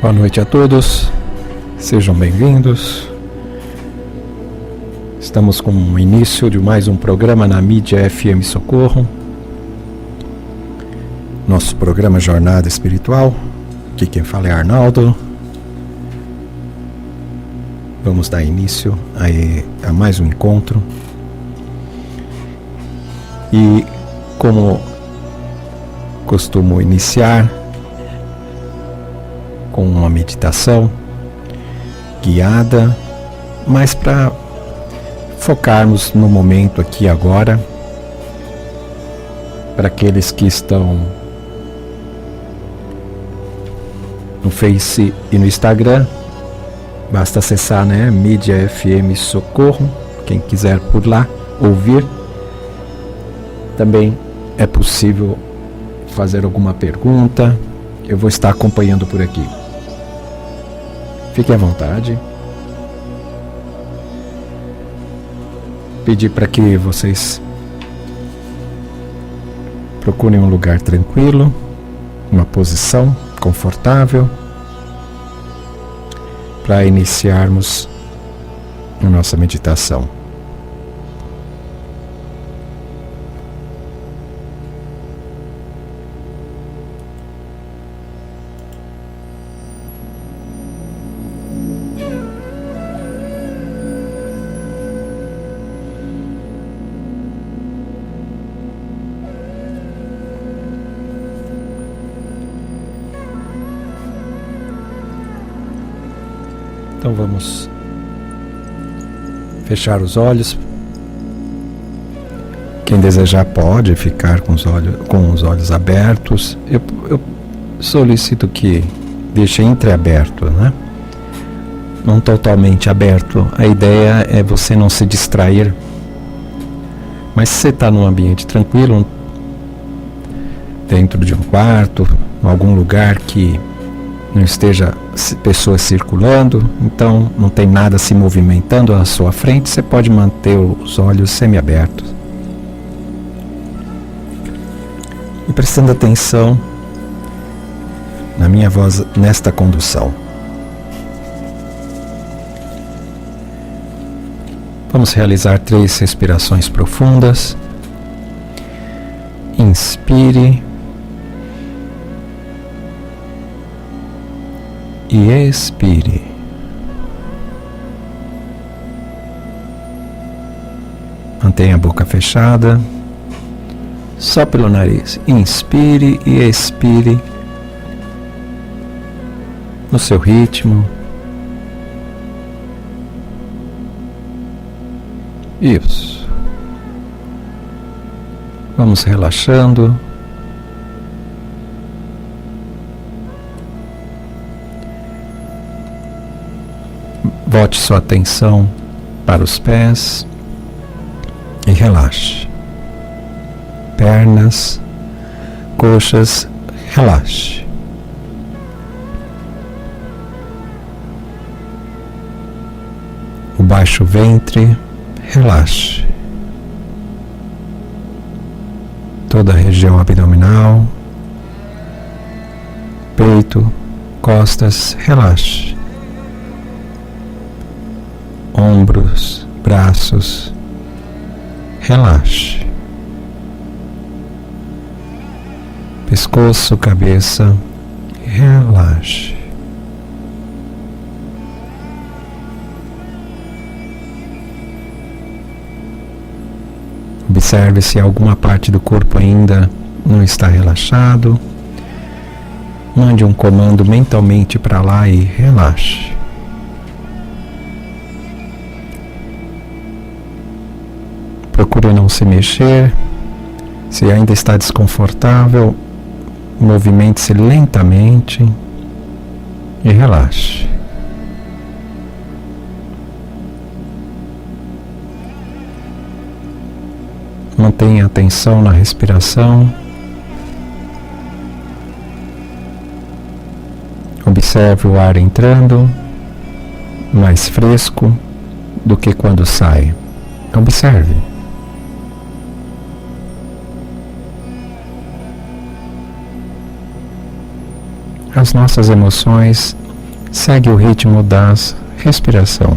Boa noite a todos, sejam bem-vindos. Estamos com o início de mais um programa na mídia FM Socorro. Nosso programa Jornada Espiritual. Aqui quem fala é Arnaldo. Vamos dar início a mais um encontro. E como costumo iniciar com uma meditação guiada, mas para focarmos no momento aqui agora. Para aqueles que estão no Face e no Instagram, basta acessar, Mídia FM Socorro, quem quiser por lá ouvir. Também é possível fazer alguma pergunta, eu vou estar acompanhando por aqui. Fique à vontade. Pedir para que vocês procurem um lugar tranquilo, uma posição confortável, para iniciarmos a nossa meditação. Então vamos fechar os olhos. Quem desejar pode ficar com os olhos abertos. Eu solicito que deixe entreaberto, Não totalmente aberto. A ideia é você não se distrair. Mas se você está num ambiente tranquilo, dentro de um quarto, em algum lugar que não esteja pessoas circulando, então não tem nada se movimentando à sua frente, você pode manter os olhos semiabertos. E prestando atenção na minha voz nesta condução. Vamos realizar 3 respirações profundas. Inspire. E expire. Mantenha a boca fechada. Só pelo nariz. Inspire e expire no seu ritmo. Isso. Vamos relaxando. Volte sua atenção para os pés e relaxe. Pernas, coxas, relaxe. O baixo ventre, relaxe. Toda a região abdominal, peito, costas, relaxe. Ombros, braços, relaxe. Pescoço, cabeça, relaxe. Observe se alguma parte do corpo ainda não está relaxado. Mande um comando mentalmente para lá e relaxe. Procure não se mexer. Se ainda está desconfortável, movimente-se lentamente e relaxe. Mantenha a atenção na respiração. Observe o ar entrando, mais fresco do que quando sai. Observe. As nossas emoções Segue o ritmo das respiração.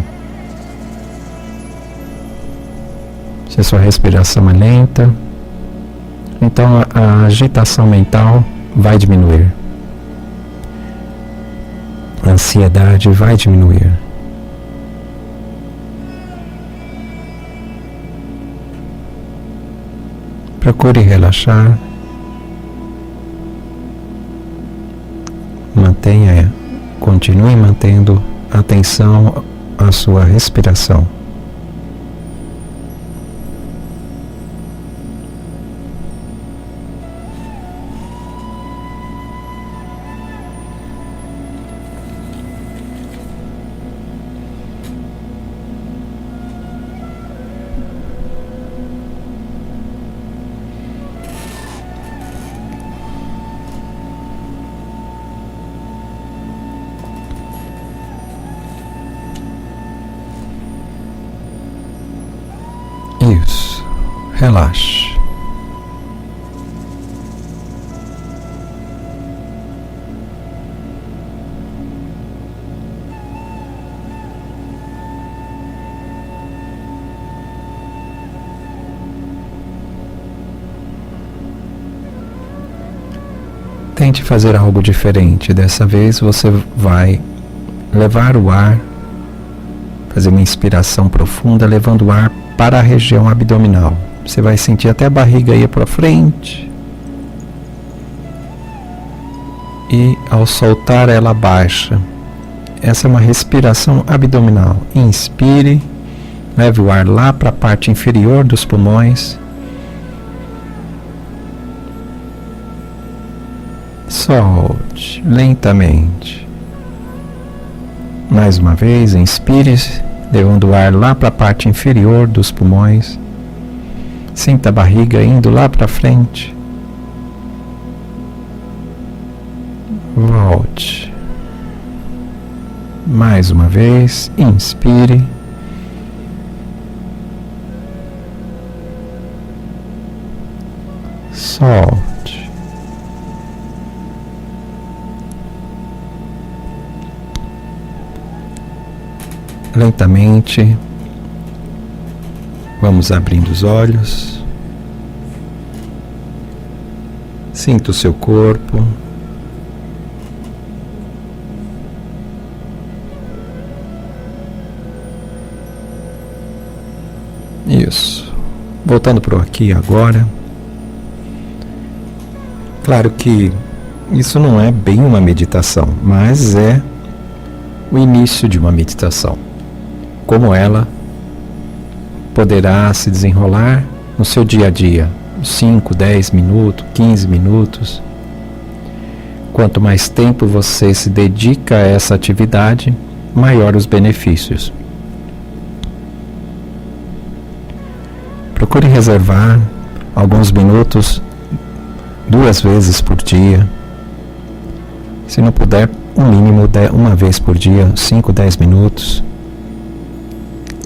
Se a sua respiração é lenta, então a agitação mental vai diminuir. A ansiedade vai diminuir. Procure relaxar. Continue mantendo atenção à sua respiração. Isso, relaxe. Tente fazer algo diferente. Dessa vez você vai levar o ar, fazer uma inspiração profunda, levando o ar para a região abdominal. Você vai sentir até a barriga ir para frente. E ao soltar ela baixa. Essa é uma respiração abdominal. Inspire, leve o ar lá para a parte inferior dos pulmões. Solte lentamente. Mais uma vez, inspire, levando o ar lá para a parte inferior dos pulmões. Sinta a barriga indo lá para frente. Volte. Mais uma vez, inspire. Solte. Lentamente, vamos abrindo os olhos. Sinta o seu corpo. Isso. Voltando para o aqui e agora. Claro que isso não é bem uma meditação, mas é o início de uma meditação. Como ela poderá se desenrolar no seu dia a dia, 5, 10 minutos, 15 minutos. Quanto mais tempo você se dedica a essa atividade, maior os benefícios. Procure reservar alguns minutos 2 vezes por dia. Se não puder, um mínimo de uma vez por dia, 5, 10 minutos.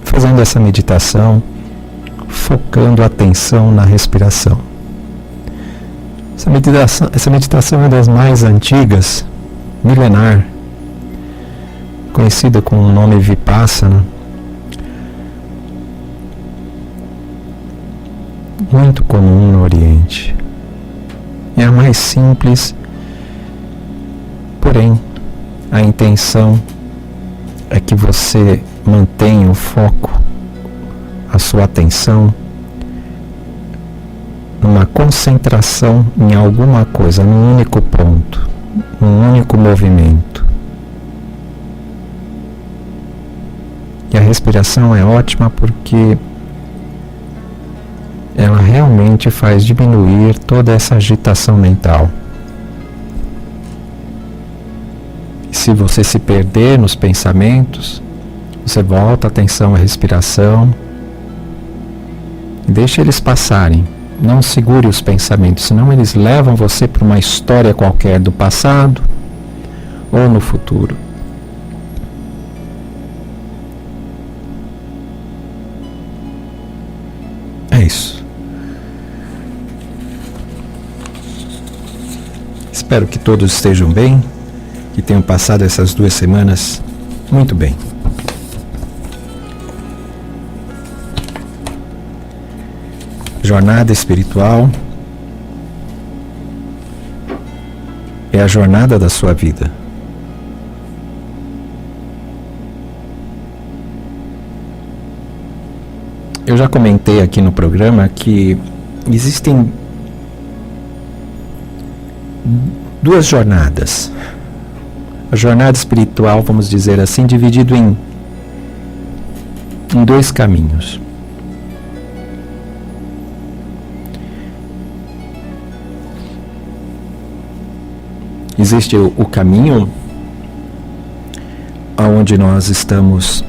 Fazendo essa meditação, focando a atenção na respiração. Essa meditação é uma das mais antigas, milenar, conhecida com o nome Vipassana. Muito comum no Oriente. É a mais simples, porém, a intenção é que você mantenha o foco, a sua atenção, numa concentração em alguma coisa, num único ponto, num único movimento. E a respiração é ótima porque ela realmente faz diminuir toda essa agitação mental. E se você se perder nos pensamentos, você volta a atenção à respiração e deixa eles passarem. Não segure os pensamentos, senão eles levam você para uma história qualquer do passado ou no futuro. É isso. Espero que todos estejam bem. que tenham passado essas 2 semanas muito bem. Jornada espiritual é a jornada da sua vida. Eu já comentei aqui no programa que existem 2 jornadas. A jornada espiritual, vamos dizer assim, dividido em 2 caminhos. Existe o caminho onde nós estamos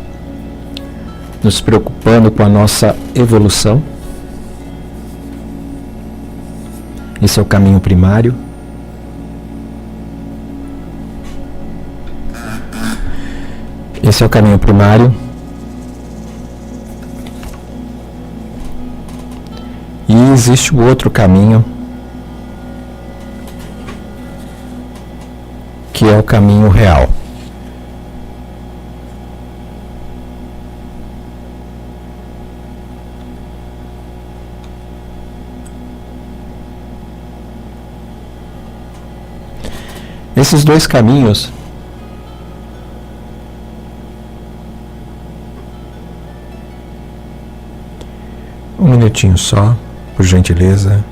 nos preocupando com a nossa evolução. Esse é o caminho primário. Esse é o caminho primário. E existe o outro caminho, que é o caminho real. Esses 2 caminhos um minutinho só, por gentileza.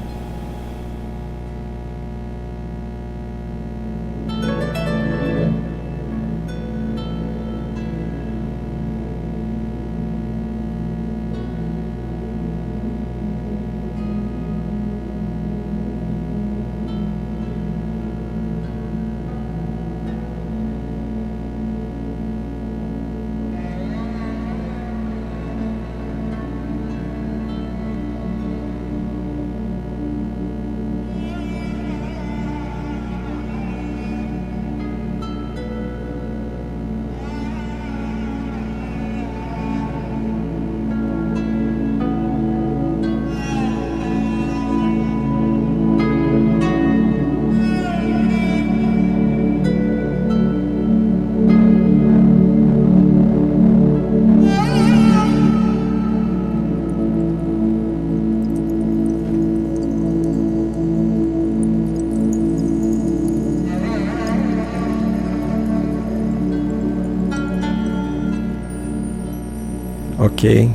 Ok,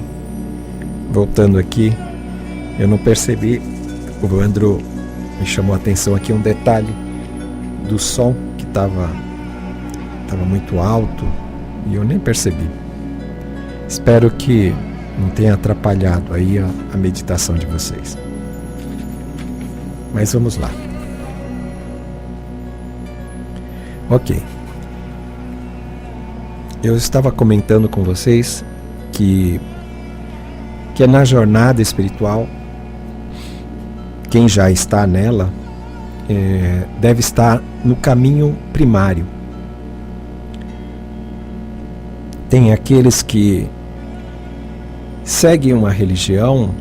voltando aqui, eu não percebi, o Andrew me chamou a atenção aqui um detalhe do som que estava muito alto e eu nem percebi. Espero que não tenha atrapalhado aí a meditação de vocês. Mas vamos lá. Ok. Eu estava comentando com vocês que é na jornada espiritual, quem já está nela deve estar no caminho primário. Tem aqueles que seguem uma religião,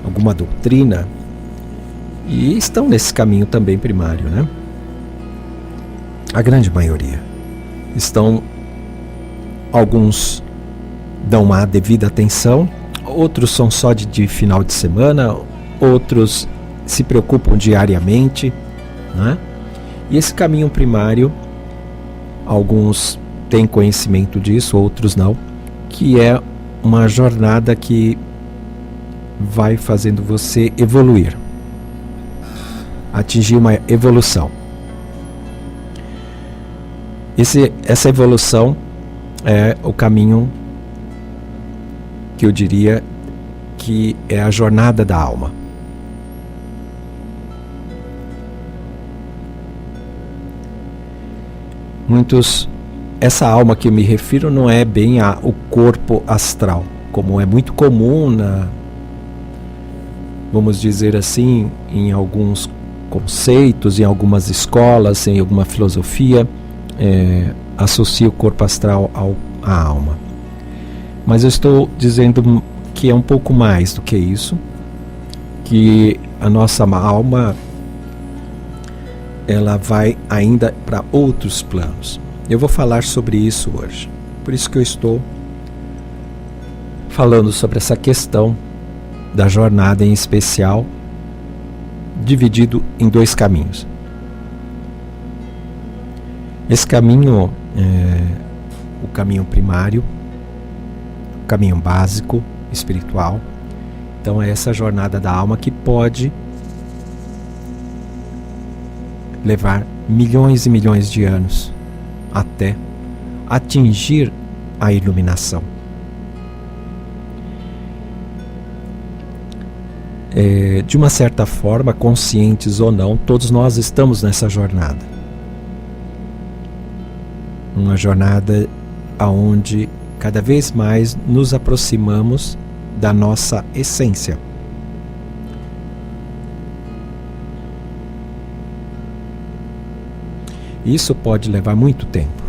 alguma doutrina, e estão nesse caminho também primário, né? A grande maioria estão. Alguns dão a devida atenção, outros são só de final de semana, outros se preocupam diariamente, né? E esse caminho primário, alguns têm conhecimento disso, outros não, que é uma jornada que vai fazendo você evoluir, atingir uma evolução. Essa evolução é o caminho que eu diria que é a jornada da alma. Essa alma que eu me refiro não é bem o corpo astral, como é muito comum vamos dizer assim, em alguns conceitos, em algumas escolas, em alguma filosofia, associa o corpo astral à alma. Mas eu estou dizendo que é um pouco mais do que isso, que a nossa alma ela vai ainda para outros planos. Eu vou falar sobre isso hoje. Por isso que eu estou falando sobre essa questão da jornada em especial, dividido em 2 caminhos. Esse caminho é o caminho primário, o caminho básico, espiritual. Então é essa jornada da alma que pode levar milhões e milhões de anos até atingir a iluminação. De uma certa forma, conscientes ou não, todos nós estamos nessa jornada. Uma jornada aonde cada vez mais nos aproximamos da nossa essência. Isso pode levar muito tempo.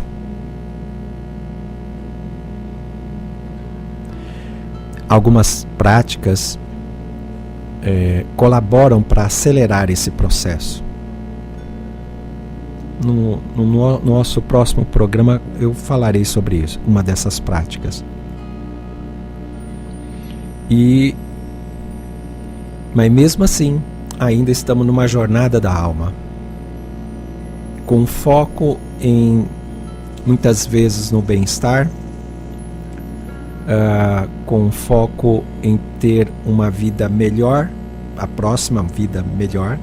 Algumas práticas colaboram para acelerar esse processo. No nosso próximo programa eu falarei sobre isso, uma dessas práticas. Mas mesmo assim, ainda estamos numa jornada da alma, com foco em, muitas vezes, no bem-estar, com foco em ter uma vida melhor, a próxima vida melhor,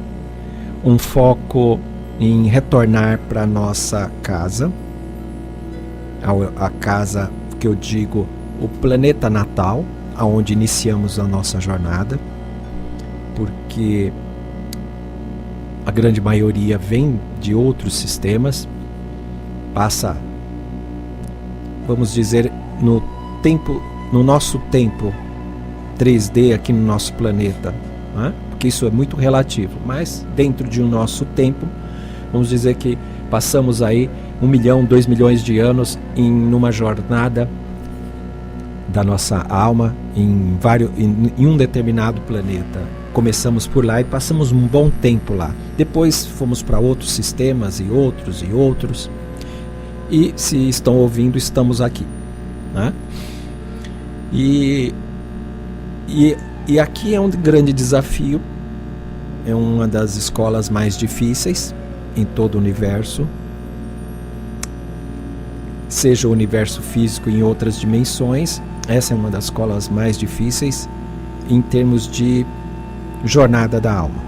um foco em retornar para a nossa casa, a casa que eu digo, o planeta natal, aonde iniciamos a nossa jornada, porque a grande maioria vem de outros sistemas, passa, vamos dizer, no nosso tempo 3D aqui no nosso planeta, né? Porque isso é muito relativo, mas dentro de um nosso tempo, vamos dizer que passamos aí 1 milhão, 2 milhões de anos numa jornada da nossa alma em um determinado planeta. Começamos por lá e passamos um bom tempo lá. Depois fomos para outros sistemas e outros e outros. E se estão ouvindo, estamos aqui, né? E aqui é um grande desafio, é uma das escolas mais difíceis em todo o universo, seja o universo físico em outras dimensões. Essa é uma das escolas mais difíceis em termos de jornada da alma.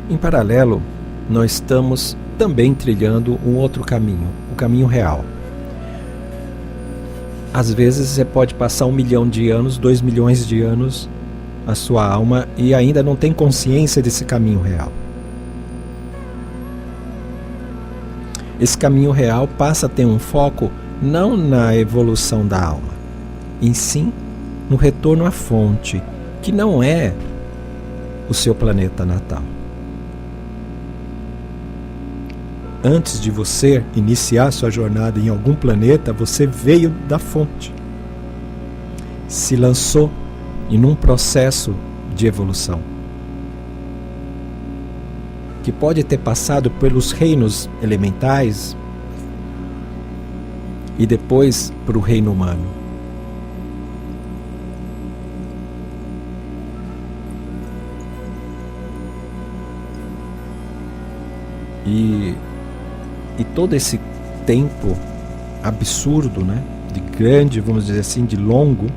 Em paralelo, nós estamos também trilhando um outro caminho, o caminho real. Às vezes você pode passar 1 milhão de anos, 2 milhões de anos a sua alma e ainda não tem consciência desse caminho real. Esse caminho real passa a ter um foco não na evolução da alma, e sim no retorno à fonte, que não é o seu planeta natal. Antes de você iniciar sua jornada em algum planeta, você veio da fonte, se lançou em um processo de evolução, que pode ter passado pelos reinos elementais e depois para o reino humano. E todo esse tempo absurdo, né, de grande, vamos dizer assim, de longo,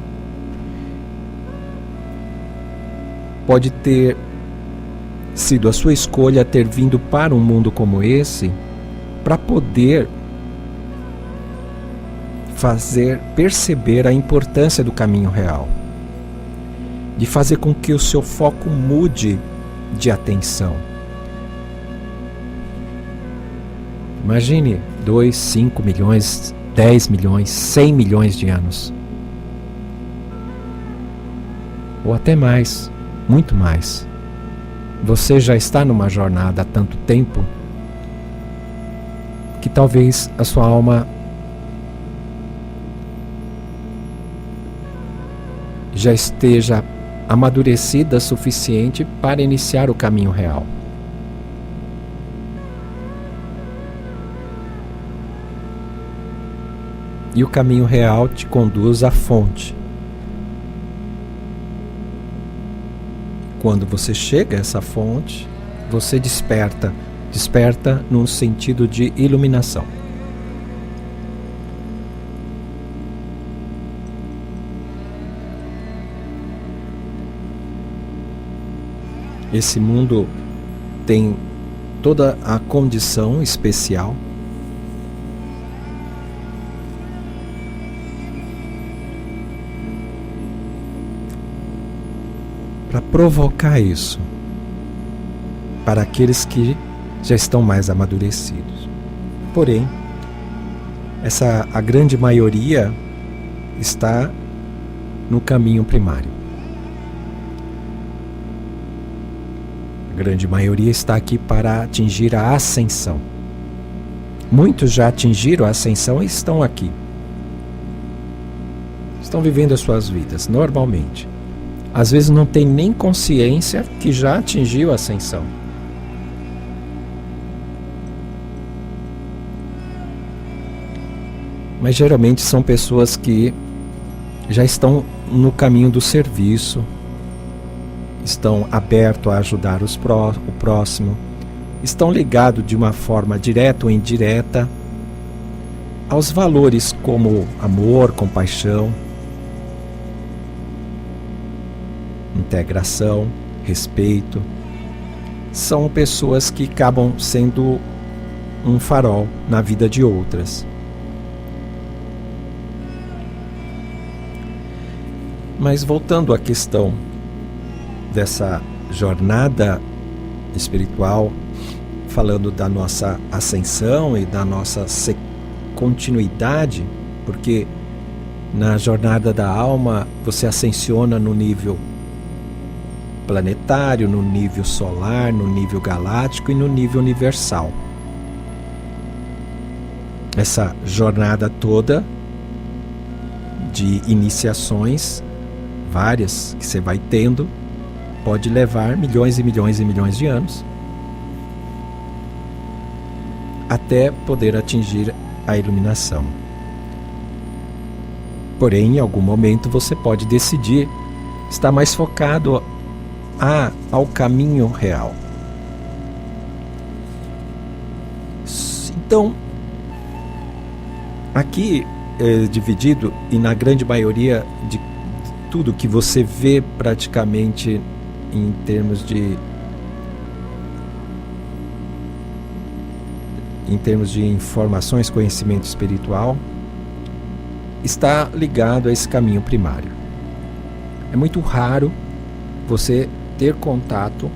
pode ter sido a sua escolha ter vindo para um mundo como esse para poder fazer perceber a importância do caminho real, de fazer com que o seu foco mude de atenção. Imagine 2, 5 milhões, 10 milhões, 100 milhões de anos. Ou até mais, muito mais. Você já está numa jornada há tanto tempo que talvez a sua alma já esteja amadurecida suficiente para iniciar o caminho real. E o caminho real te conduz à fonte. Quando você chega a essa fonte, você desperta no sentido de iluminação. Esse mundo tem toda a condição especial para provocar isso para aqueles que já estão mais amadurecidos. Porém, a grande maioria está no caminho primário. A grande maioria está aqui para atingir a ascensão. Muitos já atingiram a ascensão e estão aqui. Estão vivendo as suas vidas normalmente. Às vezes não tem nem consciência que já atingiu a ascensão. Mas geralmente são pessoas que já estão no caminho do serviço, estão abertos a ajudar o próximo, estão ligados de uma forma direta ou indireta aos valores como amor, compaixão, integração, respeito. São pessoas que acabam sendo um farol na vida de outras. Mas voltando à questão dessa jornada espiritual, falando da nossa ascensão e da nossa continuidade, porque na jornada da alma você ascensiona no nível planetário, no nível solar, no nível galáctico e no nível universal. Essa jornada toda de iniciações, várias que você vai tendo, pode levar milhões e milhões e milhões de anos até poder atingir a iluminação. Porém, em algum momento você pode decidir estar mais focado ao caminho real. Então, aqui é dividido, e na grande maioria de tudo que você vê praticamente em termos de informações, conhecimento espiritual, está ligado a esse caminho primário. É muito raro você ter contato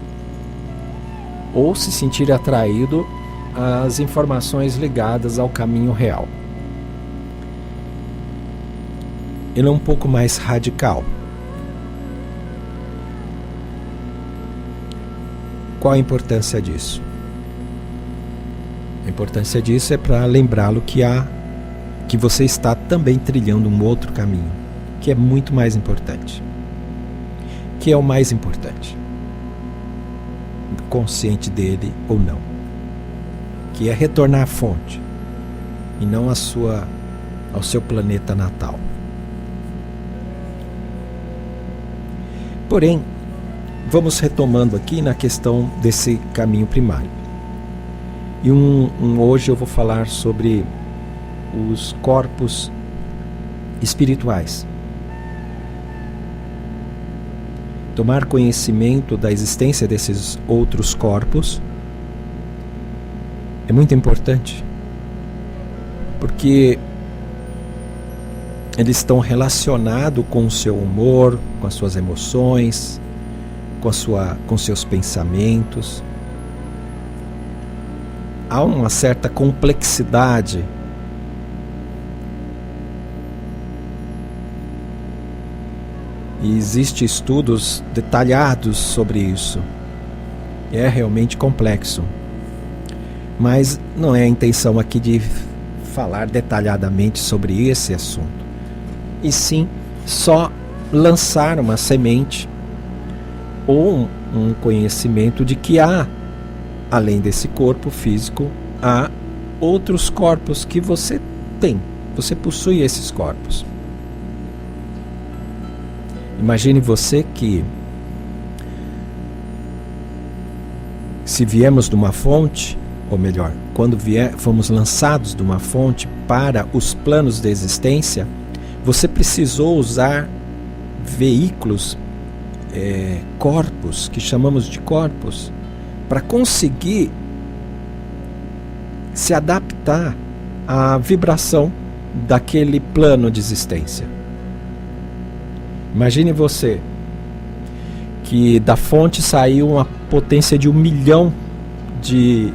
ou se sentir atraído às informações ligadas ao caminho real. Ele é um pouco mais radical. Qual a importância disso? A importância disso é para lembrá-lo que você está também trilhando um outro caminho, que é muito mais importante. Que é o mais importante, consciente dele ou não, que é retornar à fonte e não ao seu planeta natal. Porém, vamos retomando aqui na questão desse caminho primário. E hoje eu vou falar sobre os corpos espirituais. Tomar conhecimento da existência desses outros corpos é muito importante, porque eles estão relacionados com o seu humor, com as suas emoções, com seus pensamentos. Há uma certa complexidade e existem estudos detalhados sobre isso. É realmente complexo. Mas não é a intenção aqui de falar detalhadamente sobre esse assunto. E sim, só lançar uma semente ou um conhecimento de que há, além desse corpo físico, há outros corpos que você tem. Você possui esses corpos. Imagine você que, se viemos de uma fonte, ou melhor, quando fomos lançados de uma fonte para os planos de existência, você precisou usar veículos, corpos, que chamamos de corpos, para conseguir se adaptar à vibração daquele plano de existência. Imagine você que da fonte saiu uma potência de 1 milhão de,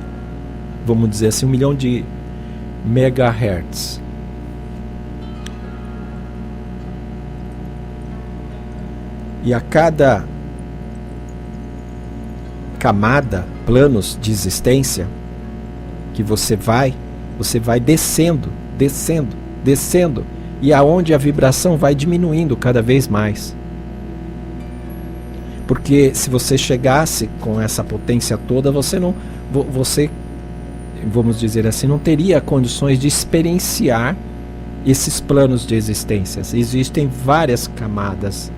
vamos dizer assim, 1 milhão de megahertz. E a cada camada, planos de existência que você vai descendo, descendo, descendo, e aonde a vibração vai diminuindo cada vez mais. Porque se você chegasse com essa potência toda, você, vamos dizer assim, não teria condições de experienciar esses planos de existência. Existem várias camadas,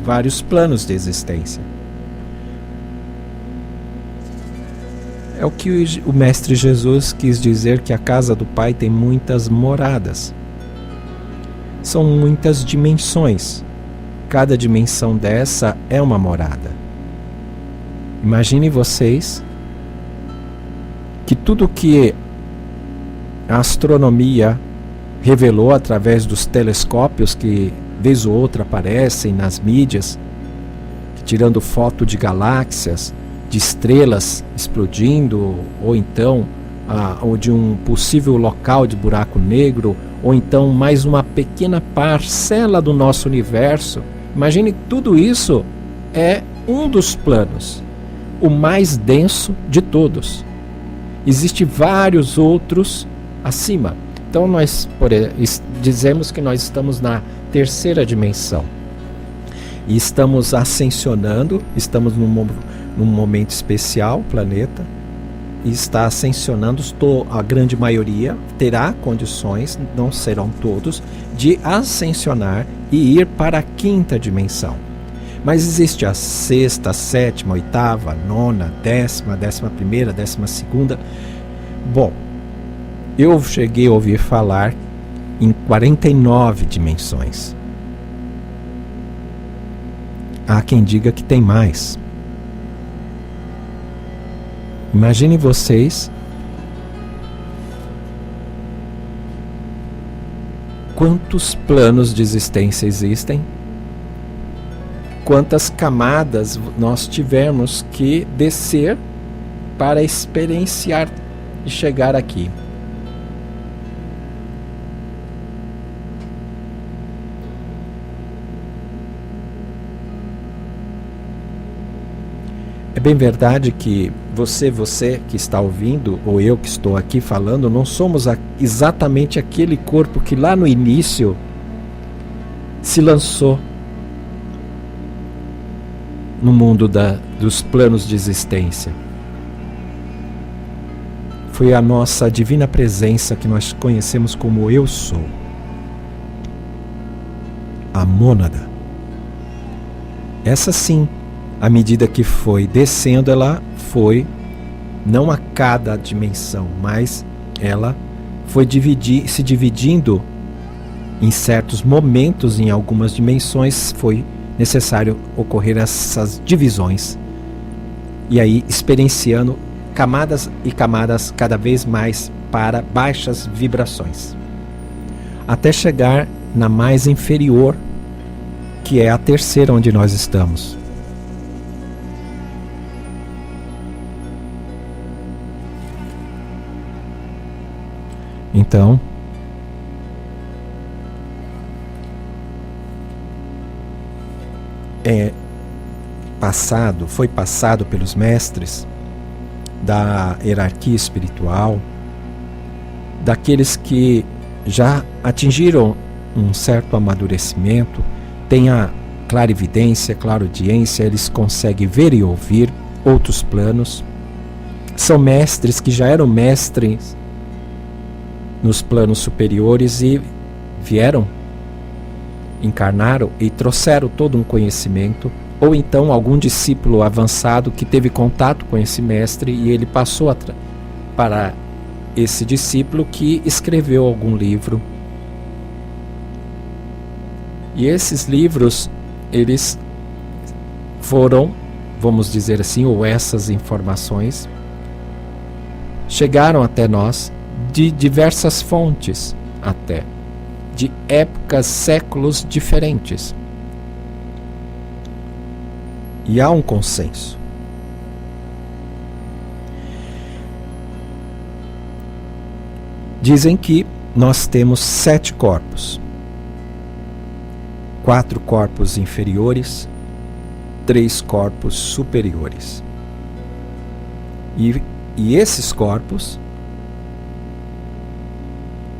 vários planos de existência. É o que o Mestre Jesus quis dizer, que a casa do Pai tem muitas moradas. São muitas dimensões. Cada dimensão dessa é uma morada. Imaginem vocês que tudo que a astronomia revelou através dos telescópios que vez ou outra aparecem nas mídias, tirando foto de galáxias, de estrelas explodindo, ou então ou de um possível local de buraco negro, ou então mais uma pequena parcela do nosso universo. Imagine que tudo isso é um dos planos, o mais denso de todos. Existem vários outros acima. Então nós dizemos que nós estamos na terceira dimensão. E estamos ascensionando, estamos num momento especial, o planeta, e está ascensionando, a grande maioria terá condições, não serão todos, de ascensionar e ir para a quinta dimensão. Mas existe a sexta, a sétima, a oitava, a nona, a décima, a 11ª, a 12ª. Bom, eu cheguei a ouvir falar em 49 dimensões. Há quem diga que tem mais. Imaginem vocês quantos planos de existência existem, quantas camadas nós tivemos que descer para experienciar e chegar aqui. É bem verdade que você que está ouvindo, ou eu que estou aqui falando, não somos exatamente aquele corpo que lá no início se lançou no mundo dos planos de existência. Foi a nossa divina presença que nós conhecemos como Eu Sou, a mônada. Essa sim, à medida que foi descendo, ela foi, não a cada dimensão, mas ela foi se dividindo em certos momentos, em algumas dimensões, foi necessário ocorrer essas divisões. E aí experienciando camadas e camadas cada vez mais para baixas vibrações. Até chegar na mais inferior, que é a terceira onde nós estamos. Então, foi passado pelos mestres da hierarquia espiritual, daqueles que já atingiram um certo amadurecimento, têm clarividência, clareaudiência, eles conseguem ver e ouvir outros planos. São mestres que já eram mestres nos planos superiores e vieram, encarnaram e trouxeram todo um conhecimento, ou então algum discípulo avançado que teve contato com esse mestre e ele passou para esse discípulo que escreveu algum livro. E esses livros, eles foram, vamos dizer assim, ou essas informações chegaram até nós de diversas fontes, até de épocas, séculos diferentes. E há um consenso. Dizem que nós temos 7 corpos. 4 corpos inferiores, 3 corpos superiores. E esses corpos,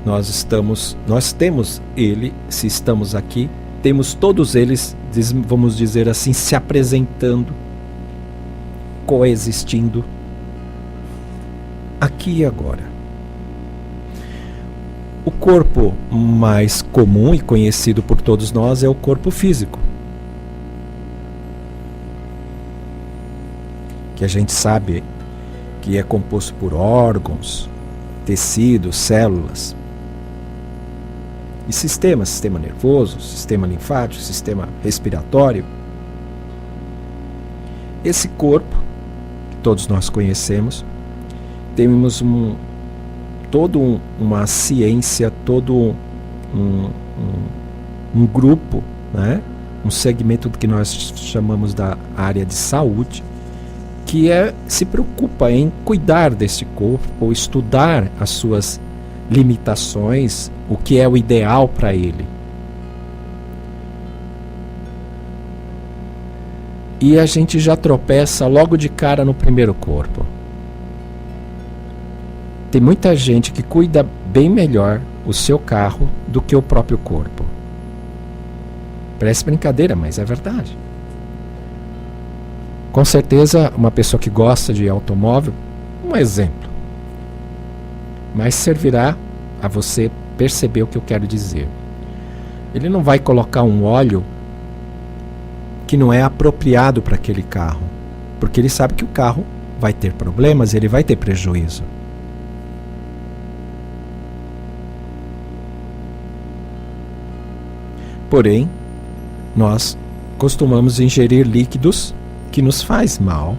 nós temos ele, se estamos aqui, temos todos eles, vamos dizer assim, se apresentando, coexistindo, aqui e agora. O corpo mais comum e conhecido por todos nós é o corpo físico, que a gente sabe que é composto por órgãos, tecidos, células e sistema nervoso, sistema linfático, sistema respiratório. Esse corpo, que todos nós conhecemos, temos toda uma ciência, todo um grupo, né? Um segmento que nós chamamos da área de saúde, que se preocupa em cuidar desse corpo, estudar as suas limitações, o que é o ideal para ele. E a gente já tropeça logo de cara no primeiro corpo. Tem muita gente que cuida bem melhor o seu carro do que o próprio corpo. Parece brincadeira, mas é verdade. Com certeza, uma pessoa que gosta de automóvel, um exemplo. Mas servirá a você perceber o que eu quero dizer. Ele não vai colocar um óleo que não é apropriado para aquele carro, porque ele sabe que o carro vai ter problemas, ele vai ter prejuízo. Porém, nós costumamos ingerir líquidos que nos faz mal.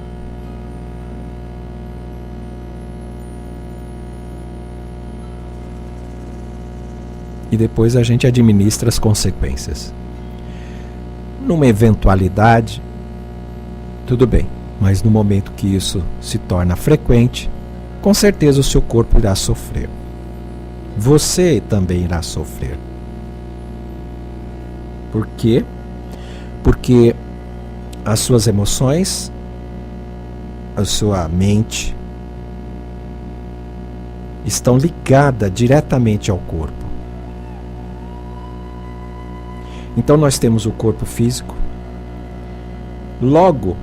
E depois a gente administra as consequências. Numa eventualidade, tudo bem, mas no momento que isso se torna frequente, com certeza o seu corpo irá sofrer. Você também irá sofrer. Por quê? Porque as suas emoções, a sua mente, estão ligadas diretamente ao corpo. Então nós temos o corpo físico. Logo,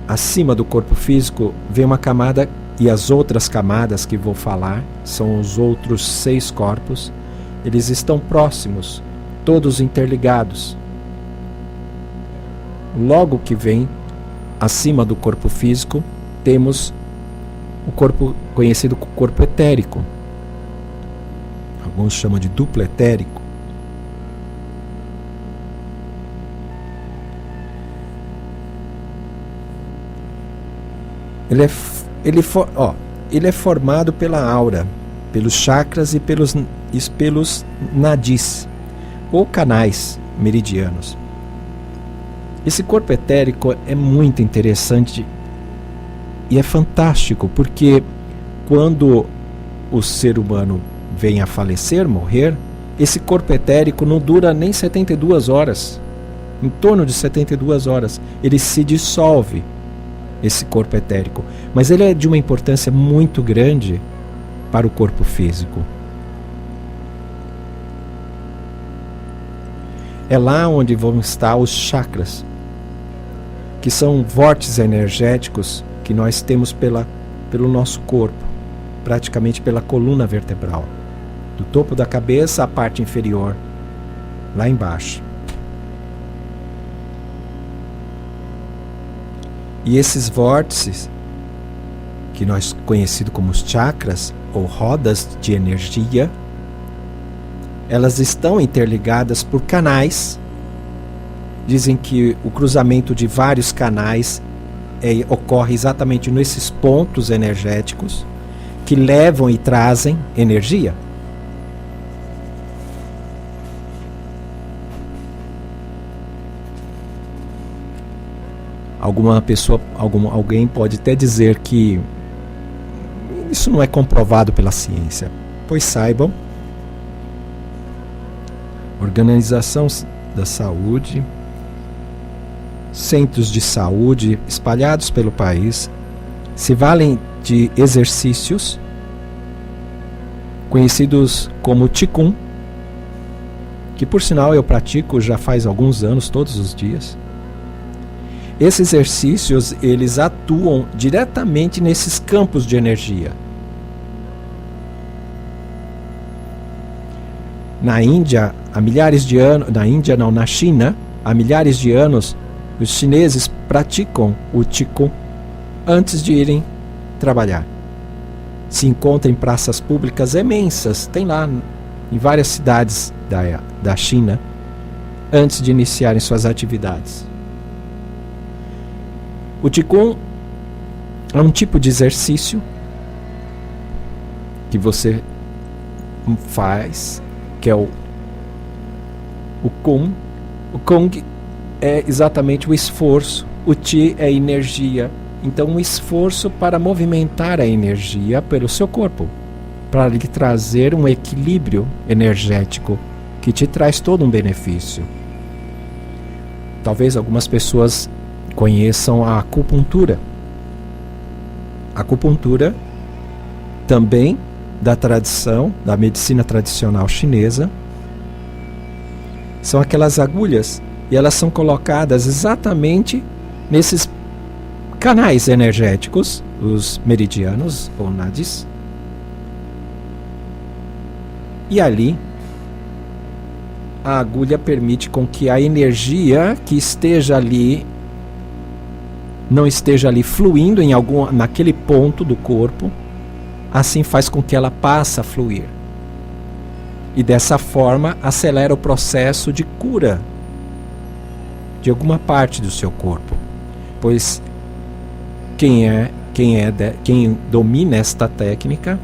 acima do corpo físico, vem uma camada, e as outras camadas que vou falar, são os outros 6 corpos. Eles estão próximos, todos interligados. Logo que vem, acima do corpo físico, temos o corpo conhecido como corpo etérico. Alguns chamam de duplo etérico. Ele é formado pela aura, pelos chakras e pelos nadis, ou canais meridianos. Esse corpo etérico é muito interessante e é fantástico, porque quando o ser humano vem a falecer, morrer, esse corpo etérico não dura nem 72 horas. Em torno de 72 horas, ele se dissolve, esse corpo etérico. Mas ele é de uma importância muito grande para o corpo físico. É lá onde vão estar os chakras, que são vórtices energéticos que nós temos pelo nosso corpo, praticamente pela coluna vertebral, do topo da cabeça à parte inferior, lá embaixo. E esses vórtices, que nós conhecidos como os chakras, ou rodas de energia, elas estão interligadas por canais. Dizem que o cruzamento de vários canais ocorre exatamente nesses pontos energéticos que levam e trazem energia. Alguém pode até dizer que isso não é comprovado pela ciência. Pois saibam, Organização da Saúde, centros de saúde espalhados pelo país se valem de exercícios conhecidos como Qigong, que por sinal eu pratico já faz alguns anos, todos os dias. Esses exercícios, eles atuam diretamente nesses campos de energia. Na Índia, há milhares de anos, na China, há milhares de anos, os chineses praticam o Qigong antes de irem trabalhar. Se encontra em praças públicas imensas, tem lá em várias cidades da China, antes de iniciarem suas atividades. O Qigong é um tipo de exercício que você faz, que é o Kung. O Kung é exatamente o esforço. O Qi é energia. Então, um esforço para movimentar a energia pelo seu corpo, para lhe trazer um equilíbrio energético que te traz todo um benefício. Talvez algumas pessoas conheçam a acupuntura. A acupuntura também da tradição, da medicina tradicional chinesa, são aquelas agulhas e elas são colocadas exatamente nesses canais energéticos, os meridianos ou nadis, e ali a agulha permite com que a energia que esteja ali não esteja ali fluindo naquele ponto do corpo, assim faz com que ela passe a fluir. E dessa forma acelera o processo de cura de alguma parte do seu corpo. Pois quem domina esta técnica,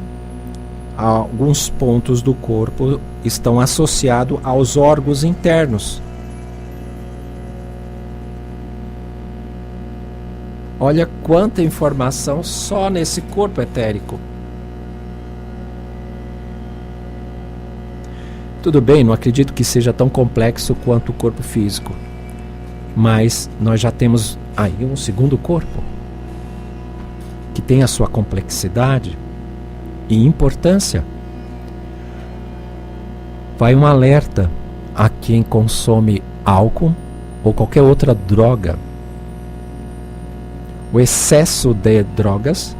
alguns pontos do corpo estão associados aos órgãos internos. Olha quanta informação só nesse corpo etérico. Tudo bem, não acredito que seja tão complexo quanto o corpo físico. Mas nós já temos aí um segundo corpo, que tem a sua complexidade e importância. Vai um alerta a quem consome álcool ou qualquer outra droga. O excesso de drogas,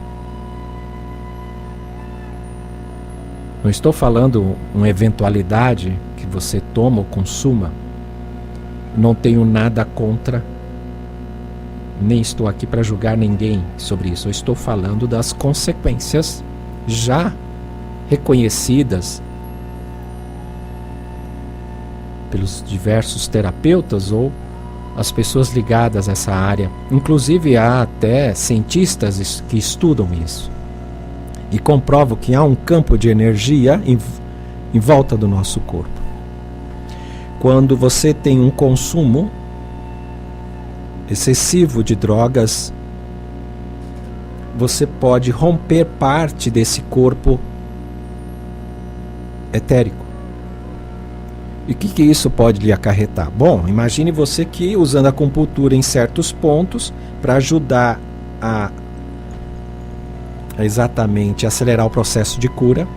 não estou falando uma eventualidade que você toma ou consuma, não tenho nada contra, nem estou aqui para julgar ninguém sobre isso, eu estou falando das consequências já reconhecidas pelos diversos terapeutas ou as pessoas ligadas a essa área. Inclusive há até cientistas que estudam isso e comprovam que há um campo de energia em volta do nosso corpo. Quando você tem um consumo excessivo de drogas, você pode romper parte desse corpo etérico. E o que isso pode lhe acarretar? Bom, imagine você que usando a acupuntura em certos pontos para ajudar a exatamente acelerar o processo de cura.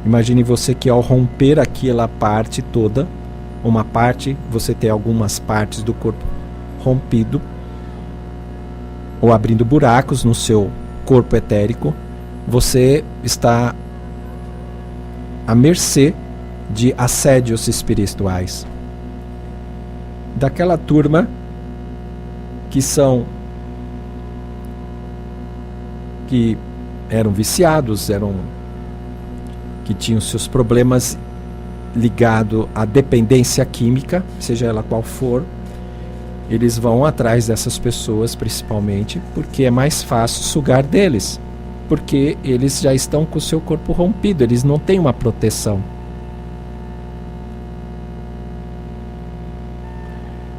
Imagine você que ao romper aquela parte toda, uma parte, você tem algumas partes do corpo rompido ou abrindo buracos no seu corpo etérico, você está à mercê de assédios espirituais daquela turma que eram viciados, que tinham seus problemas ligados à dependência química, seja ela qual for. Eles vão atrás dessas pessoas principalmente porque é mais fácil sugar deles, porque eles já estão com o seu corpo rompido, eles não têm uma proteção.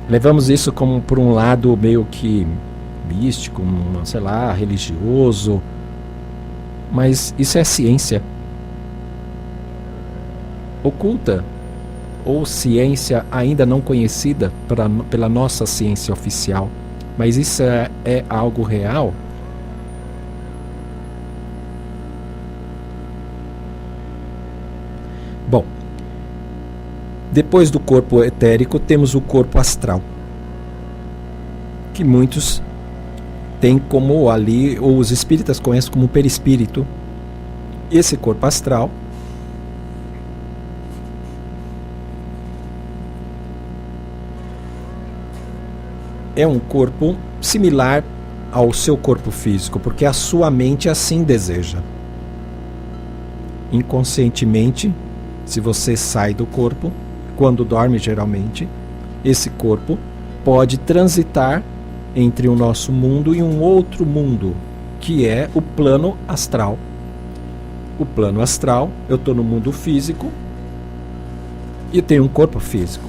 Levamos isso como por um lado meio que místico, sei lá, religioso, mas isso é ciência oculta, ou ciência ainda não conhecida pela nossa ciência oficial, mas isso é algo real. Bom, depois do corpo etérico temos o corpo astral, que muitos têm como ali, ou os espíritas conhecem como perispírito. Esse corpo astral é um corpo similar ao seu corpo físico, porque a sua mente assim deseja. Inconscientemente, se você sai do corpo, quando dorme geralmente, esse corpo pode transitar entre o nosso mundo e um outro mundo, que é o plano astral. O plano astral, eu estou no mundo físico e tenho um corpo físico.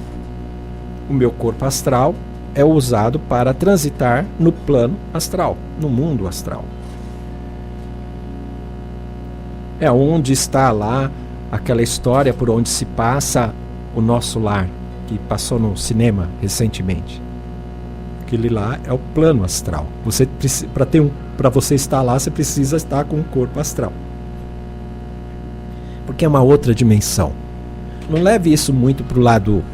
O meu corpo astral é usado para transitar no plano astral, no mundo astral. É onde está lá aquela história por onde se passa o nosso lar, que passou no cinema recentemente. Aquele lá é o plano astral. Para você estar lá, você precisa estar com o corpo astral, porque é uma outra dimensão. Não leve isso muito para o lado,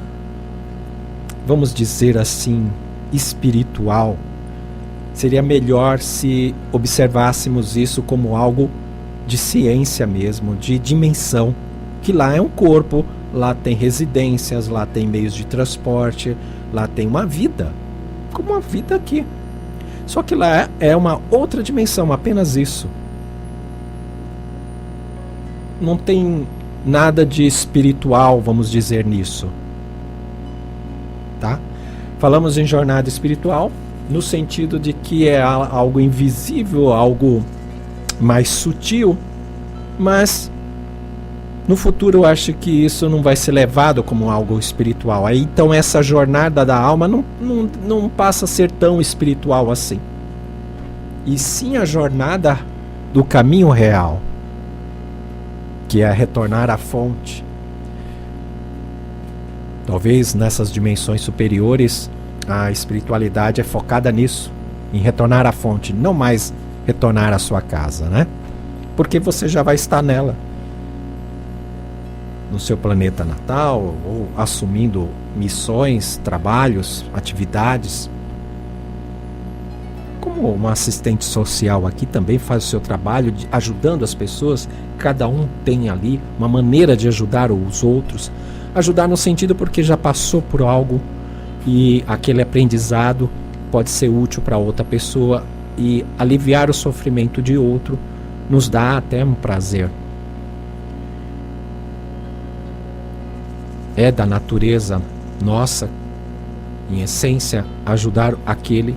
vamos dizer assim, espiritual. Seria melhor se observássemos isso como algo de ciência mesmo, de dimensão, que lá é um corpo, lá tem residências, lá tem meios de transporte, lá tem uma vida, como a vida aqui. Só que lá é uma outra dimensão, apenas isso. Não tem nada de espiritual, vamos dizer, nisso. Tá? Falamos em jornada espiritual no sentido de que é algo invisível, algo mais sutil, mas no futuro eu acho que isso não vai ser levado como algo espiritual. Aí então essa jornada da alma não passa a ser tão espiritual assim, e sim a jornada do caminho real, que é retornar à fonte. Talvez nessas dimensões superiores a espiritualidade é focada nisso, em retornar à fonte, não mais retornar à sua casa, né? Porque você já vai estar nela, no seu planeta natal, ou assumindo missões, trabalhos, atividades. Como uma assistente social aqui também faz o seu trabalho ajudando as pessoas, cada um tem ali uma maneira de ajudar os outros. Ajudar no sentido porque já passou por algo e aquele aprendizado pode ser útil para outra pessoa, e aliviar o sofrimento de outro nos dá até um prazer. É da natureza nossa, em essência, ajudar aquele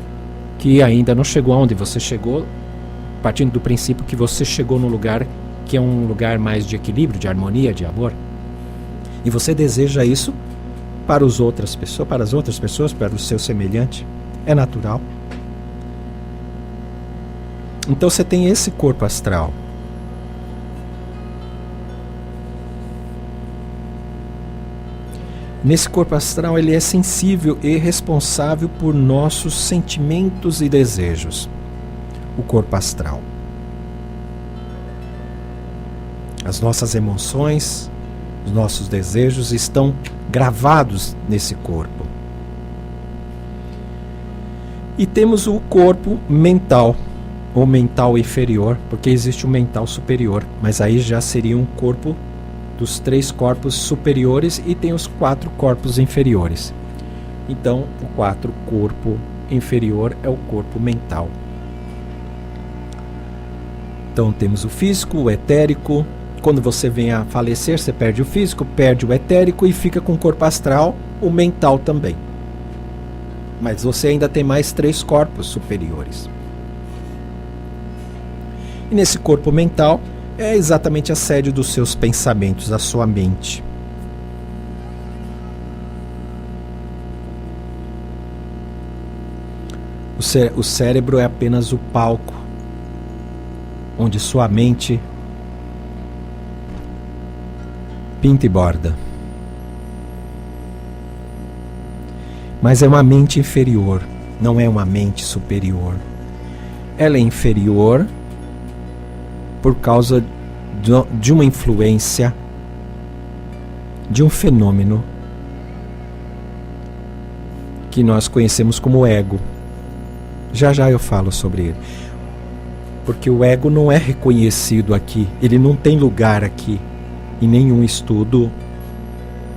que ainda não chegou aonde você chegou, partindo do princípio que você chegou num lugar que é um lugar mais de equilíbrio, de harmonia, de amor. E você deseja isso para as outras pessoas, para o seu semelhante. É natural. Então você tem esse corpo astral. Nesse corpo astral ele é sensível e responsável por nossos sentimentos e desejos. O corpo astral. As nossas emoções, Os nossos desejos estão gravados nesse corpo. E temos o corpo mental, ou mental inferior, porque existe o mental superior, mas aí já seria um corpo dos 3 corpos superiores e tem os 4 corpos inferiores. Então, o 4 corpo inferior é o corpo mental. Então temos o físico, o etérico. Quando você vem a falecer, você perde o físico, perde o etérico e fica com o corpo astral, o mental também. Mas você ainda tem mais 3 corpos superiores. E nesse corpo mental é exatamente a sede dos seus pensamentos, a sua mente. O cérebro é apenas o palco onde sua mente pinta e borda. Mas é uma mente inferior, não é uma mente superior. Ela é inferior por causa de uma influência, de um fenômeno que nós conhecemos como ego. Já já eu falo sobre ele. Porque o ego não é reconhecido aqui, ele não tem lugar aqui, em nenhum estudo,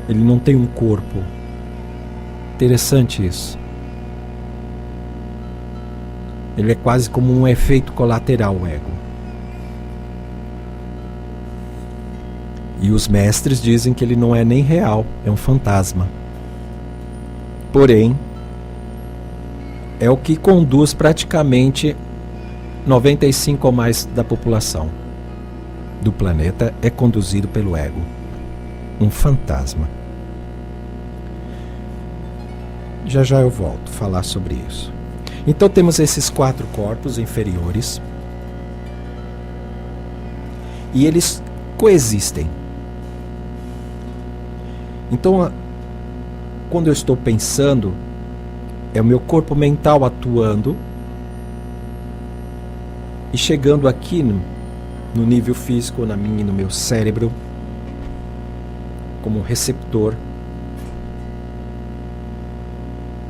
ele não tem um corpo. Interessante isso. Ele é quase como um efeito colateral, o ego. E os mestres dizem que ele não é nem real, é um fantasma. Porém, é o que conduz praticamente 95% ou mais da população do planeta é conduzido pelo ego. Um fantasma. Já já eu volto a falar sobre isso. Então temos esses 4 corpos inferiores e eles coexistem. Então, quando eu estou pensando, é o meu corpo mental atuando e chegando aqui no nível físico, no meu cérebro, como receptor.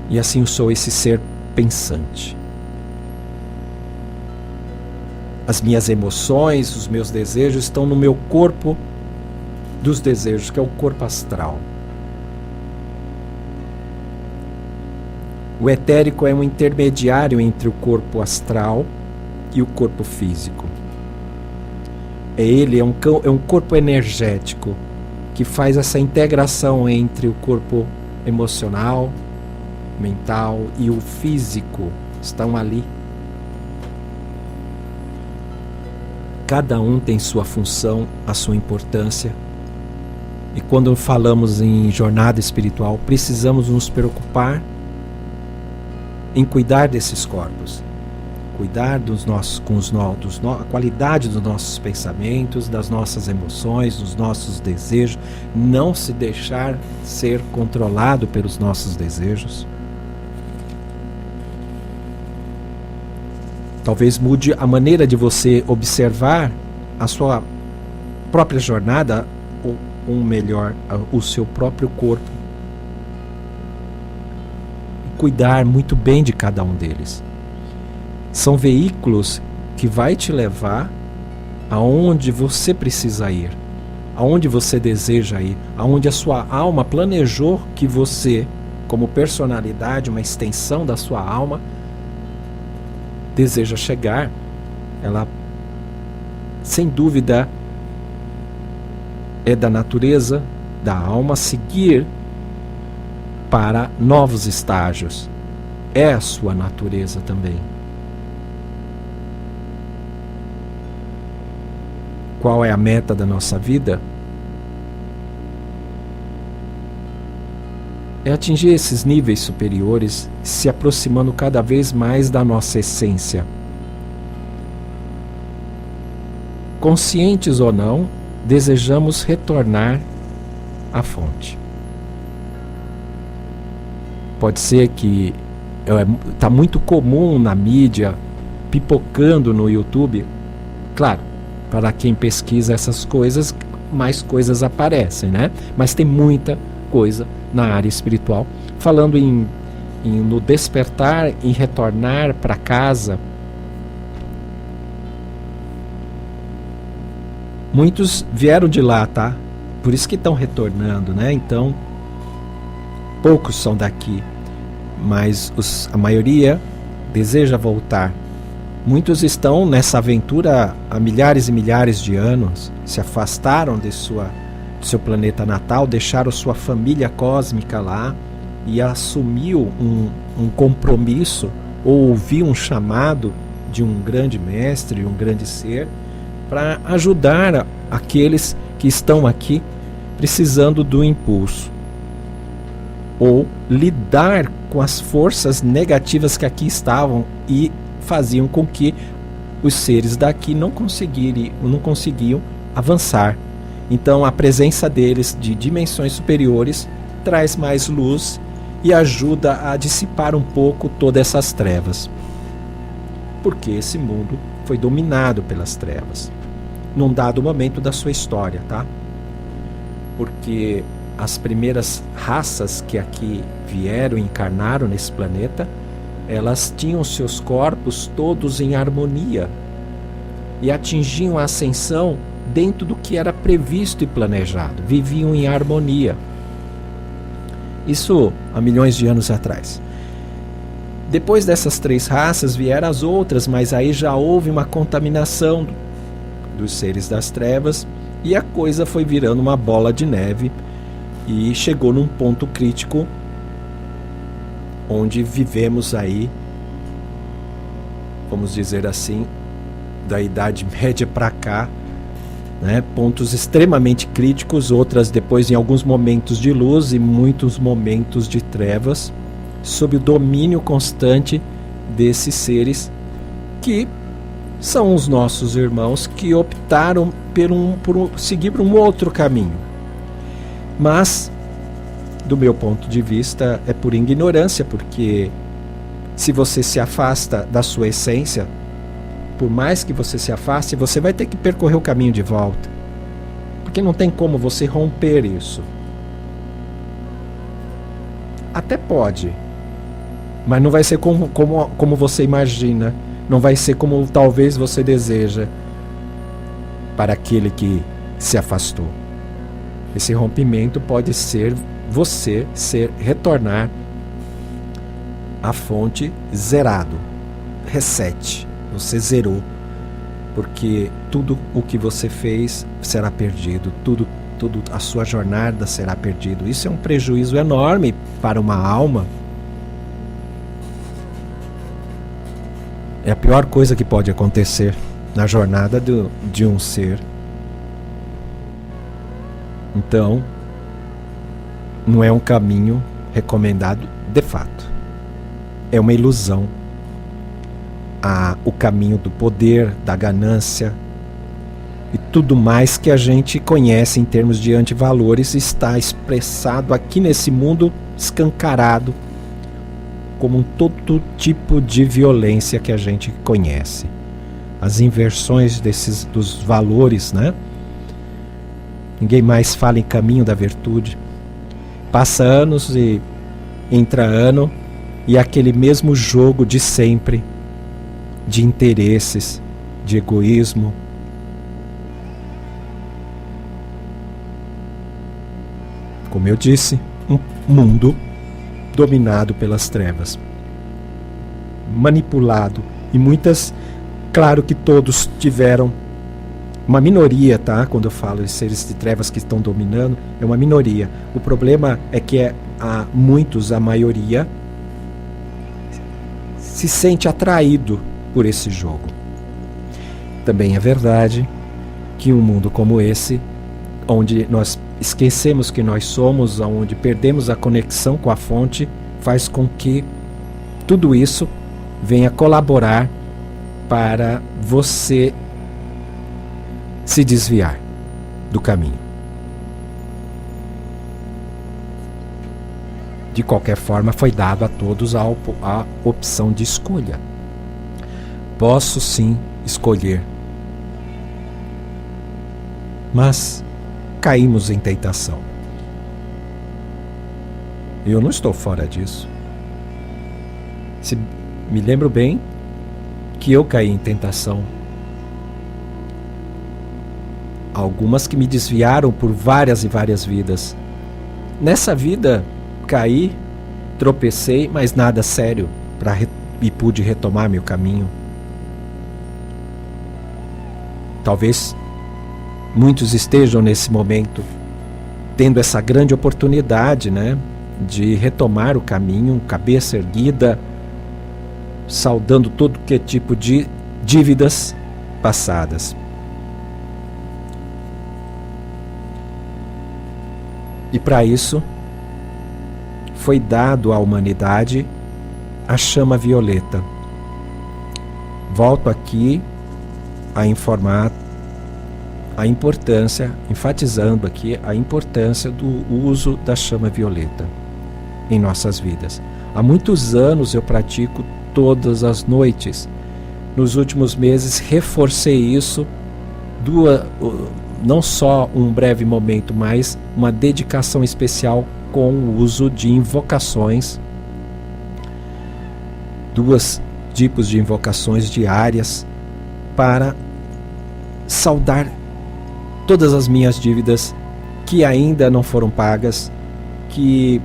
E assim eu sou esse ser pensante. As minhas emoções, os meus desejos estão no meu corpo dos desejos, que é o corpo astral. O etérico é um intermediário entre o corpo astral e o corpo físico. Ele é um corpo energético que faz essa integração entre o corpo emocional, mental e o físico. Estão ali. Cada um tem sua função, a sua importância. E quando falamos em jornada espiritual, precisamos nos preocupar em cuidar desses corpos, cuidar dos nossos, a qualidade dos nossos pensamentos, das nossas emoções, dos nossos desejos, não se deixar ser controlado pelos nossos desejos. Talvez mude a maneira de você observar a sua própria jornada, ou melhor, o seu próprio corpo. Cuidar muito bem de cada um deles. São veículos que vai te levar aonde você precisa ir, aonde você deseja ir, aonde a sua alma planejou que você, como personalidade, uma extensão da sua alma, deseja chegar. Ela, sem dúvida, é da natureza da alma seguir para novos estágios. É a sua natureza também. Qual é a meta da nossa vida? É atingir esses níveis superiores, se aproximando cada vez mais da nossa essência. Conscientes ou não, desejamos retornar à fonte. Pode ser que está muito comum na mídia, pipocando no YouTube. Claro, para quem pesquisa essas coisas, mais coisas aparecem, né? Mas tem muita coisa na área espiritual. Falando no despertar, em retornar para casa, muitos vieram de lá, tá? Por isso que estão retornando, né? Então, poucos são daqui, mas a maioria deseja voltar. Muitos estão nessa aventura há milhares e milhares de anos, se afastaram do seu planeta natal, deixaram sua família cósmica lá e assumiu um compromisso ou ouviu um chamado de um grande mestre, um grande ser, para ajudar aqueles que estão aqui precisando do impulso ou lidar com as forças negativas que aqui estavam e faziam com que os seres daqui não conseguiam avançar. Então a presença deles de dimensões superiores traz mais luz e ajuda a dissipar um pouco todas essas trevas, porque esse mundo foi dominado pelas trevas num dado momento da sua história, tá? Porque as primeiras raças que aqui vieram e encarnaram nesse planeta, elas tinham seus corpos todos em harmonia e atingiam a ascensão dentro do que era previsto e planejado, viviam em harmonia. Isso há milhões de anos atrás. Depois dessas 3 raças vieram as outras, mas aí já houve uma contaminação dos seres das trevas e a coisa foi virando uma bola de neve e chegou num ponto crítico onde vivemos aí, vamos dizer assim, da Idade Média para cá, né? Pontos extremamente críticos, outras depois em alguns momentos de luz e muitos momentos de trevas, sob o domínio constante desses seres que são os nossos irmãos que optaram por seguir um outro caminho. Mas, do meu ponto de vista, é por ignorância, porque se você se afasta da sua essência, por mais que você se afaste, você vai ter que percorrer o caminho de volta, porque não tem como você romper isso. Até pode, mas não vai ser como você imagina, não vai ser como talvez você deseja para aquele que se afastou. Esse rompimento pode ser você retornar à fonte zerado, reset, você zerou, porque tudo o que você fez será perdido, tudo a sua jornada será perdido. Isso é um prejuízo enorme para uma alma. É a pior coisa que pode acontecer na jornada de um ser. Então, não é um caminho recomendado de fato. É uma ilusão. O caminho do poder, da ganância e tudo mais que a gente conhece em termos de antivalores está expressado aqui nesse mundo, escancarado, como todo tipo de violência que a gente conhece. As inversões dos valores, né? Ninguém mais fala em caminho da virtude. Passa anos e entra ano e aquele mesmo jogo de sempre, de interesses, de egoísmo. Como eu disse, um mundo dominado pelas trevas, manipulado, e claro que todos tiveram uma minoria, tá? Quando eu falo de seres de trevas que estão dominando, é uma minoria. O problema é que a maioria se sente atraído por esse jogo. Também é verdade que um mundo como esse, onde nós esquecemos que nós somos, onde perdemos a conexão com a fonte, faz com que tudo isso venha colaborar para você se desviar do caminho. De qualquer forma, foi dado a todos a opção de escolha. Posso sim escolher, mas caímos em tentação. Eu não estou fora disso. Me lembro bem que eu caí em tentação. Algumas que me desviaram por várias e várias vidas. Nessa vida, caí, tropecei, mas nada sério, e pude retomar meu caminho. Talvez muitos estejam nesse momento tendo essa grande oportunidade, né, de retomar o caminho, cabeça erguida, saudando todo que tipo de dívidas passadas. E para isso foi dado à humanidade a chama violeta. Volto aqui a informar a importância, enfatizando aqui a importância do uso da chama violeta em nossas vidas. Há muitos anos eu pratico todas as noites. Nos últimos meses reforcei isso, não só um breve momento, mas uma dedicação especial com o uso de invocações, 2 tipos de invocações diárias, para saldar todas as minhas dívidas que ainda não foram pagas, que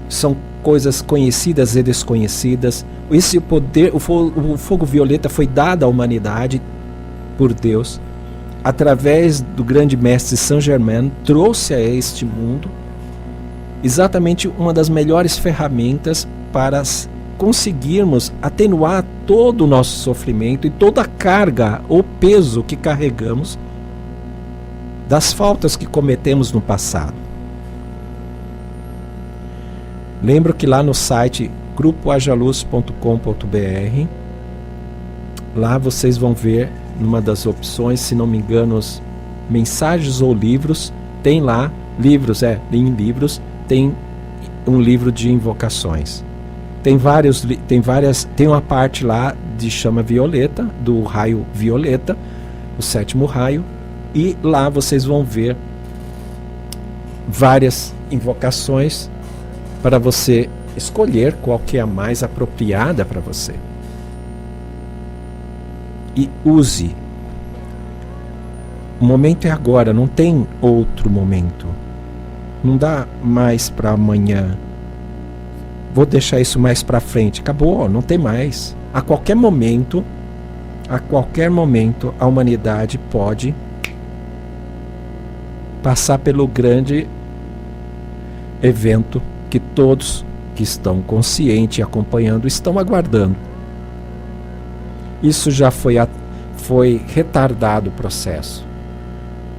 são coisas conhecidas e desconhecidas. Esse poder, o fogo violeta foi dado à humanidade por Deus, através do grande mestre Saint Germain, trouxe a este mundo exatamente uma das melhores ferramentas para conseguirmos atenuar todo o nosso sofrimento e toda a carga ou peso que carregamos das faltas que cometemos no passado. Lembro que lá no site grupoajaluz.com.br, lá vocês vão ver, numa das opções, se não me engano, mensagens ou livros, tem lá, em livros, tem um livro de invocações. Tem uma parte lá de chama violeta, do raio violeta, o 7º raio, e lá vocês vão ver várias invocações para você escolher qual que é a mais apropriada para você. E use. O momento é agora, não tem outro momento. Não dá mais para amanhã. Vou deixar isso mais para frente. Acabou, não tem mais. A qualquer momento, a humanidade pode passar pelo grande evento que todos que estão conscientes e acompanhando estão aguardando. Isso já foi retardado o processo.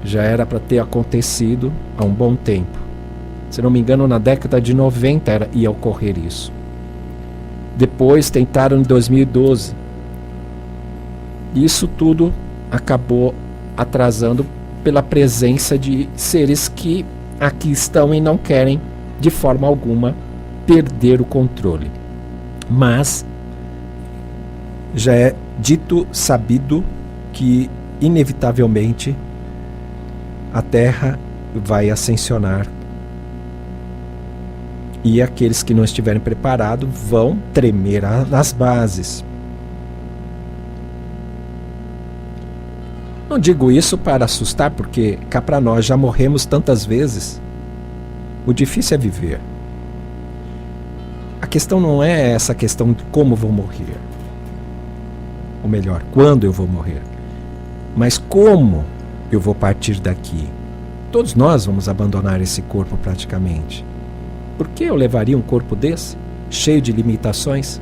Já era para ter acontecido há um bom tempo. Se não me engano, na década de 90 ia ocorrer isso. Depois tentaram em 2012. Isso tudo acabou atrasando pela presença de seres que aqui estão e não querem, de forma alguma, perder o controle. Mas já é dito, sabido, que inevitavelmente a Terra vai ascensionar e aqueles que não estiverem preparados vão tremer nas bases. Não digo isso para assustar, porque cá para nós já morremos tantas vezes. O difícil é viver. A questão não é essa questão de como vou morrer. Ou melhor, quando eu vou morrer. Mas como eu vou partir daqui? Todos nós vamos abandonar esse corpo praticamente. Por que eu levaria um corpo desse, cheio de limitações?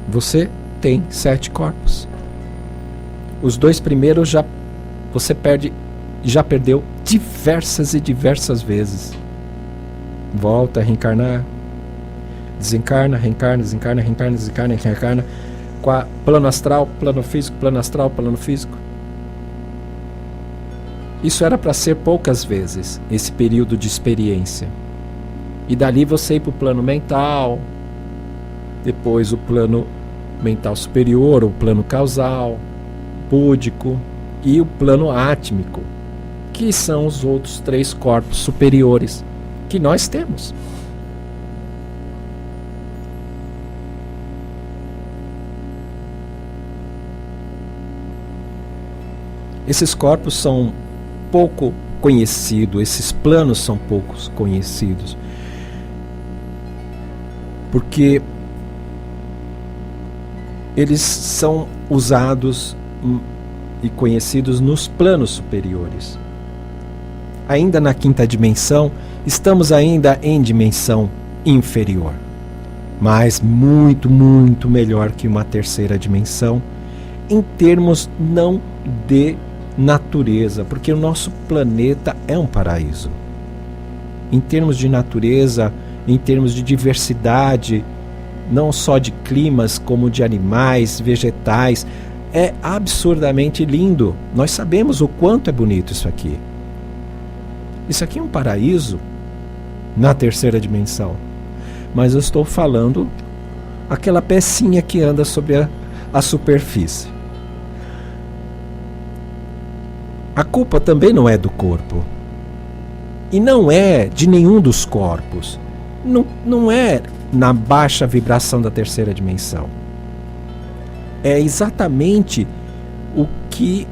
Você tem 7 corpos. Os 2 primeiros você já perdeu diversas e diversas vezes. Volta a reencarnar, desencarna, reencarna, desencarna, reencarna, desencarna, reencarna. Plano astral, plano físico, plano astral, plano físico. Isso era para ser poucas vezes, esse período de experiência. E dali você ir para o plano mental, depois o plano mental superior, o plano causal, búdico e o plano átmico, que são os outros 3 corpos superiores que nós temos. Esses corpos são pouco conhecidos, esses planos são poucos conhecidos, porque eles são usados e conhecidos nos planos superiores. Ainda na 5ª dimensão, estamos ainda em dimensão inferior, mas muito, muito melhor que uma 3ª dimensão, em termos não de natureza, porque o nosso planeta é um paraíso. Em termos de natureza, em termos de diversidade, não só de climas, como de animais, vegetais, é absurdamente lindo. Nós sabemos o quanto é bonito isso aqui. Isso aqui é um paraíso na 3ª dimensão. Mas eu estou falando aquela pecinha que anda sobre a superfície. A culpa também não é do corpo. E não é de nenhum dos corpos. Não é na baixa vibração da 3ª dimensão. É exatamente o que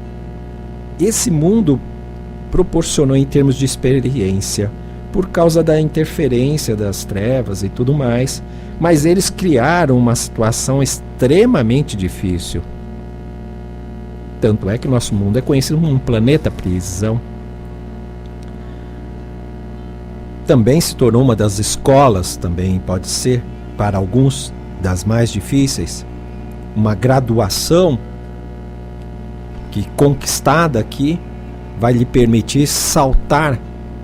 esse mundo proporcionou em termos de experiência, por causa da interferência das trevas e tudo mais. Mas eles criaram uma situação extremamente difícil. Tanto é que o nosso mundo é conhecido como um planeta prisão. Também se tornou uma das escolas, também pode ser, para alguns, das mais difíceis. Uma graduação que, conquistada aqui, vai lhe permitir saltar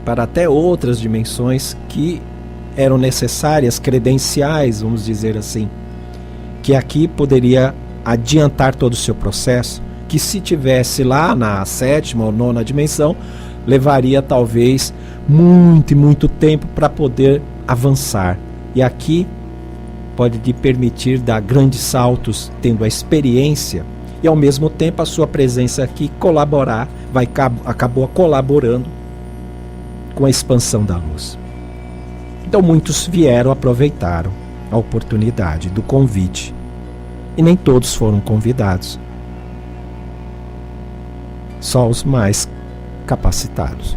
para até outras dimensões que eram necessárias, credenciais, vamos dizer assim, que aqui poderia adiantar todo o seu processo, que se tivesse lá na 7ª ou 9ª dimensão, levaria talvez muito e muito tempo para poder avançar. E aqui pode lhe permitir dar grandes saltos, tendo a experiência, e ao mesmo tempo a sua presença aqui acabou colaborando com a expansão da luz. Então muitos vieram, aproveitaram a oportunidade do convite, e nem todos foram convidados. Só os mais capacitados.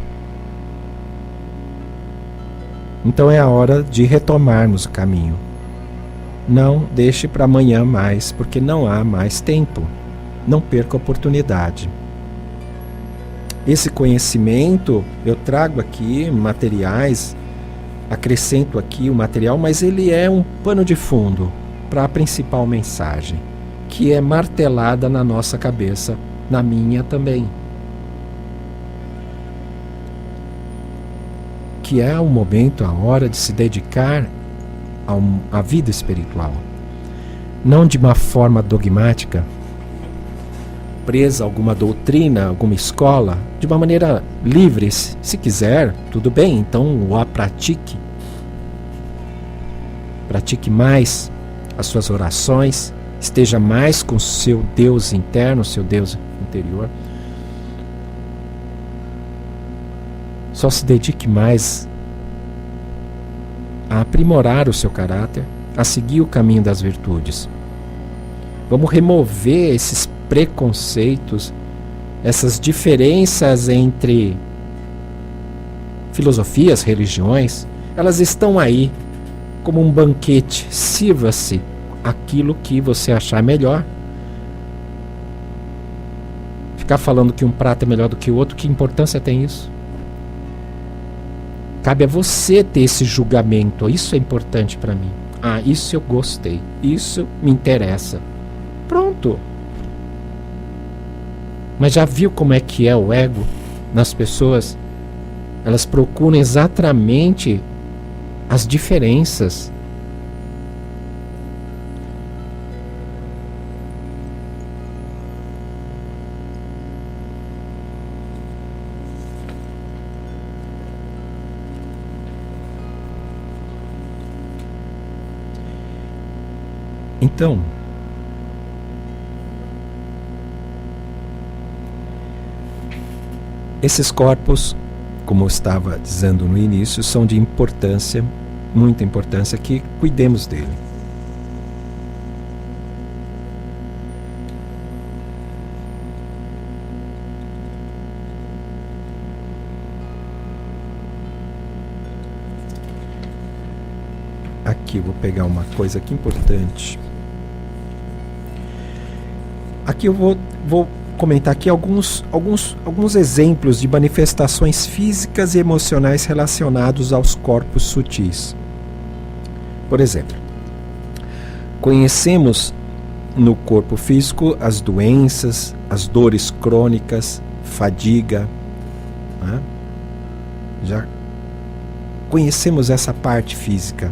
Então é a hora de retomarmos o caminho. Não deixe para amanhã mais, porque não há mais tempo. Não perca a oportunidade. Esse conhecimento eu trago aqui materiais, acrescento aqui o material, mas ele é um pano de fundo para a principal mensagem, que é martelada na nossa cabeça, na minha também. Que é o momento, a hora de se dedicar à vida espiritual. Não de uma forma dogmática, presa a alguma doutrina, alguma escola, de uma maneira livre, se quiser, tudo bem, então a pratique. Pratique mais as suas orações, esteja mais com o seu Deus interno, seu Deus interior. Só se dedique mais a aprimorar o seu caráter, a seguir o caminho das virtudes. Vamos remover esses preconceitos, essas diferenças entre filosofias, religiões. Elas estão aí como um banquete. Sirva-se aquilo que você achar melhor. Ficar falando que um prato é melhor do que o outro, que importância tem isso? Cabe a você ter esse julgamento. Isso é importante para mim. Ah, isso eu gostei. Isso me interessa. Pronto. Mas já viu como é que é o ego nas pessoas? Elas procuram exatamente as diferenças. Então, Esses corpos, como eu estava dizendo no início, são de importância, muita importância, que cuidemos dele. Aqui, vou pegar uma coisa aqui importante. Aqui eu vou comentar aqui alguns exemplos de manifestações físicas e emocionais relacionados aos corpos sutis. Por exemplo, conhecemos no corpo físico as doenças, as dores crônicas, fadiga, né? Já conhecemos essa parte física.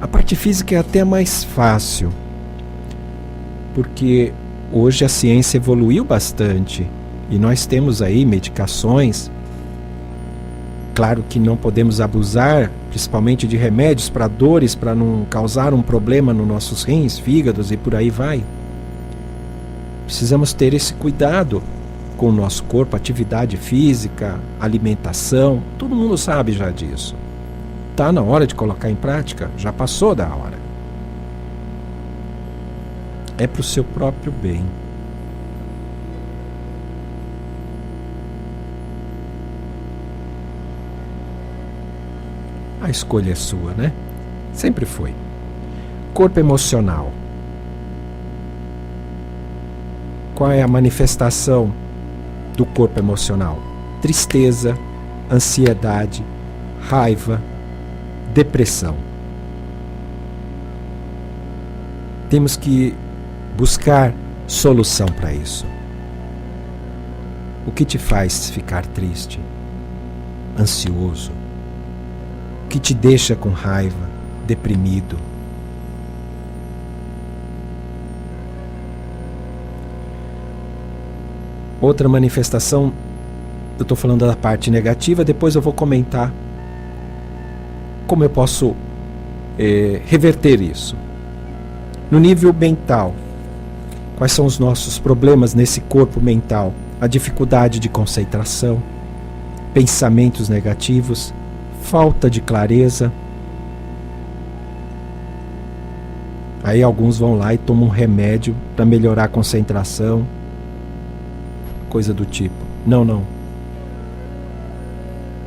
A parte física é até mais fácil, porque hoje a ciência evoluiu bastante e nós temos aí medicações. Claro que não podemos abusar, principalmente de remédios para dores, para não causar um problema nos nossos rins, fígados e por aí vai. Precisamos ter esse cuidado com o nosso corpo, atividade física, alimentação, todo mundo sabe já disso. Está na hora de colocar em prática? Já passou da hora. É para o seu próprio bem. A escolha é sua, né? Sempre foi. Corpo emocional. Qual é a manifestação do corpo emocional? Tristeza, ansiedade, raiva, depressão. Temos que buscar solução para isso. O que te faz ficar triste, ansioso? O que te deixa com raiva, deprimido? Outra manifestação, eu estou falando da parte negativa, depois eu vou comentar como eu posso reverter isso. No nível mental, quais são os nossos problemas nesse corpo mental? A dificuldade de concentração, pensamentos negativos, falta de clareza. Aí alguns vão lá e tomam um remédio para melhorar a concentração, coisa do tipo. Não.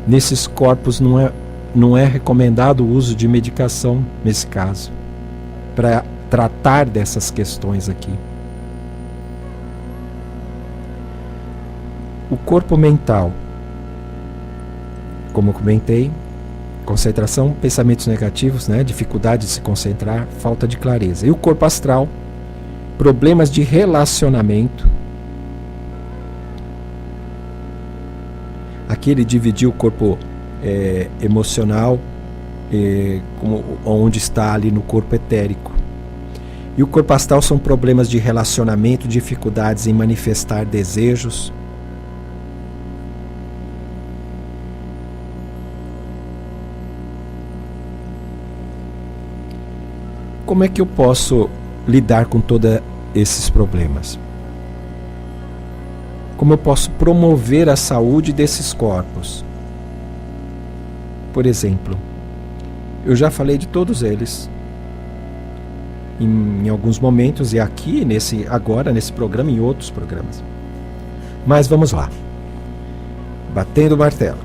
Nesses corpos não é recomendado o uso de medicação nesse caso, para tratar dessas questões aqui. O corpo mental, como eu comentei, concentração, pensamentos negativos, né? Dificuldade de se concentrar, falta de clareza. E o corpo astral, problemas de relacionamento. Aqui ele dividiu o corpo emocional, onde está ali no corpo etérico. E o corpo astral são problemas de relacionamento, dificuldades em manifestar desejos. Como é que eu posso lidar com todos esses problemas? Como eu posso promover a saúde desses corpos? Por exemplo, eu já falei de todos eles em alguns momentos, e aqui agora nesse programa e em outros programas. Mas vamos lá. Batendo o martelo.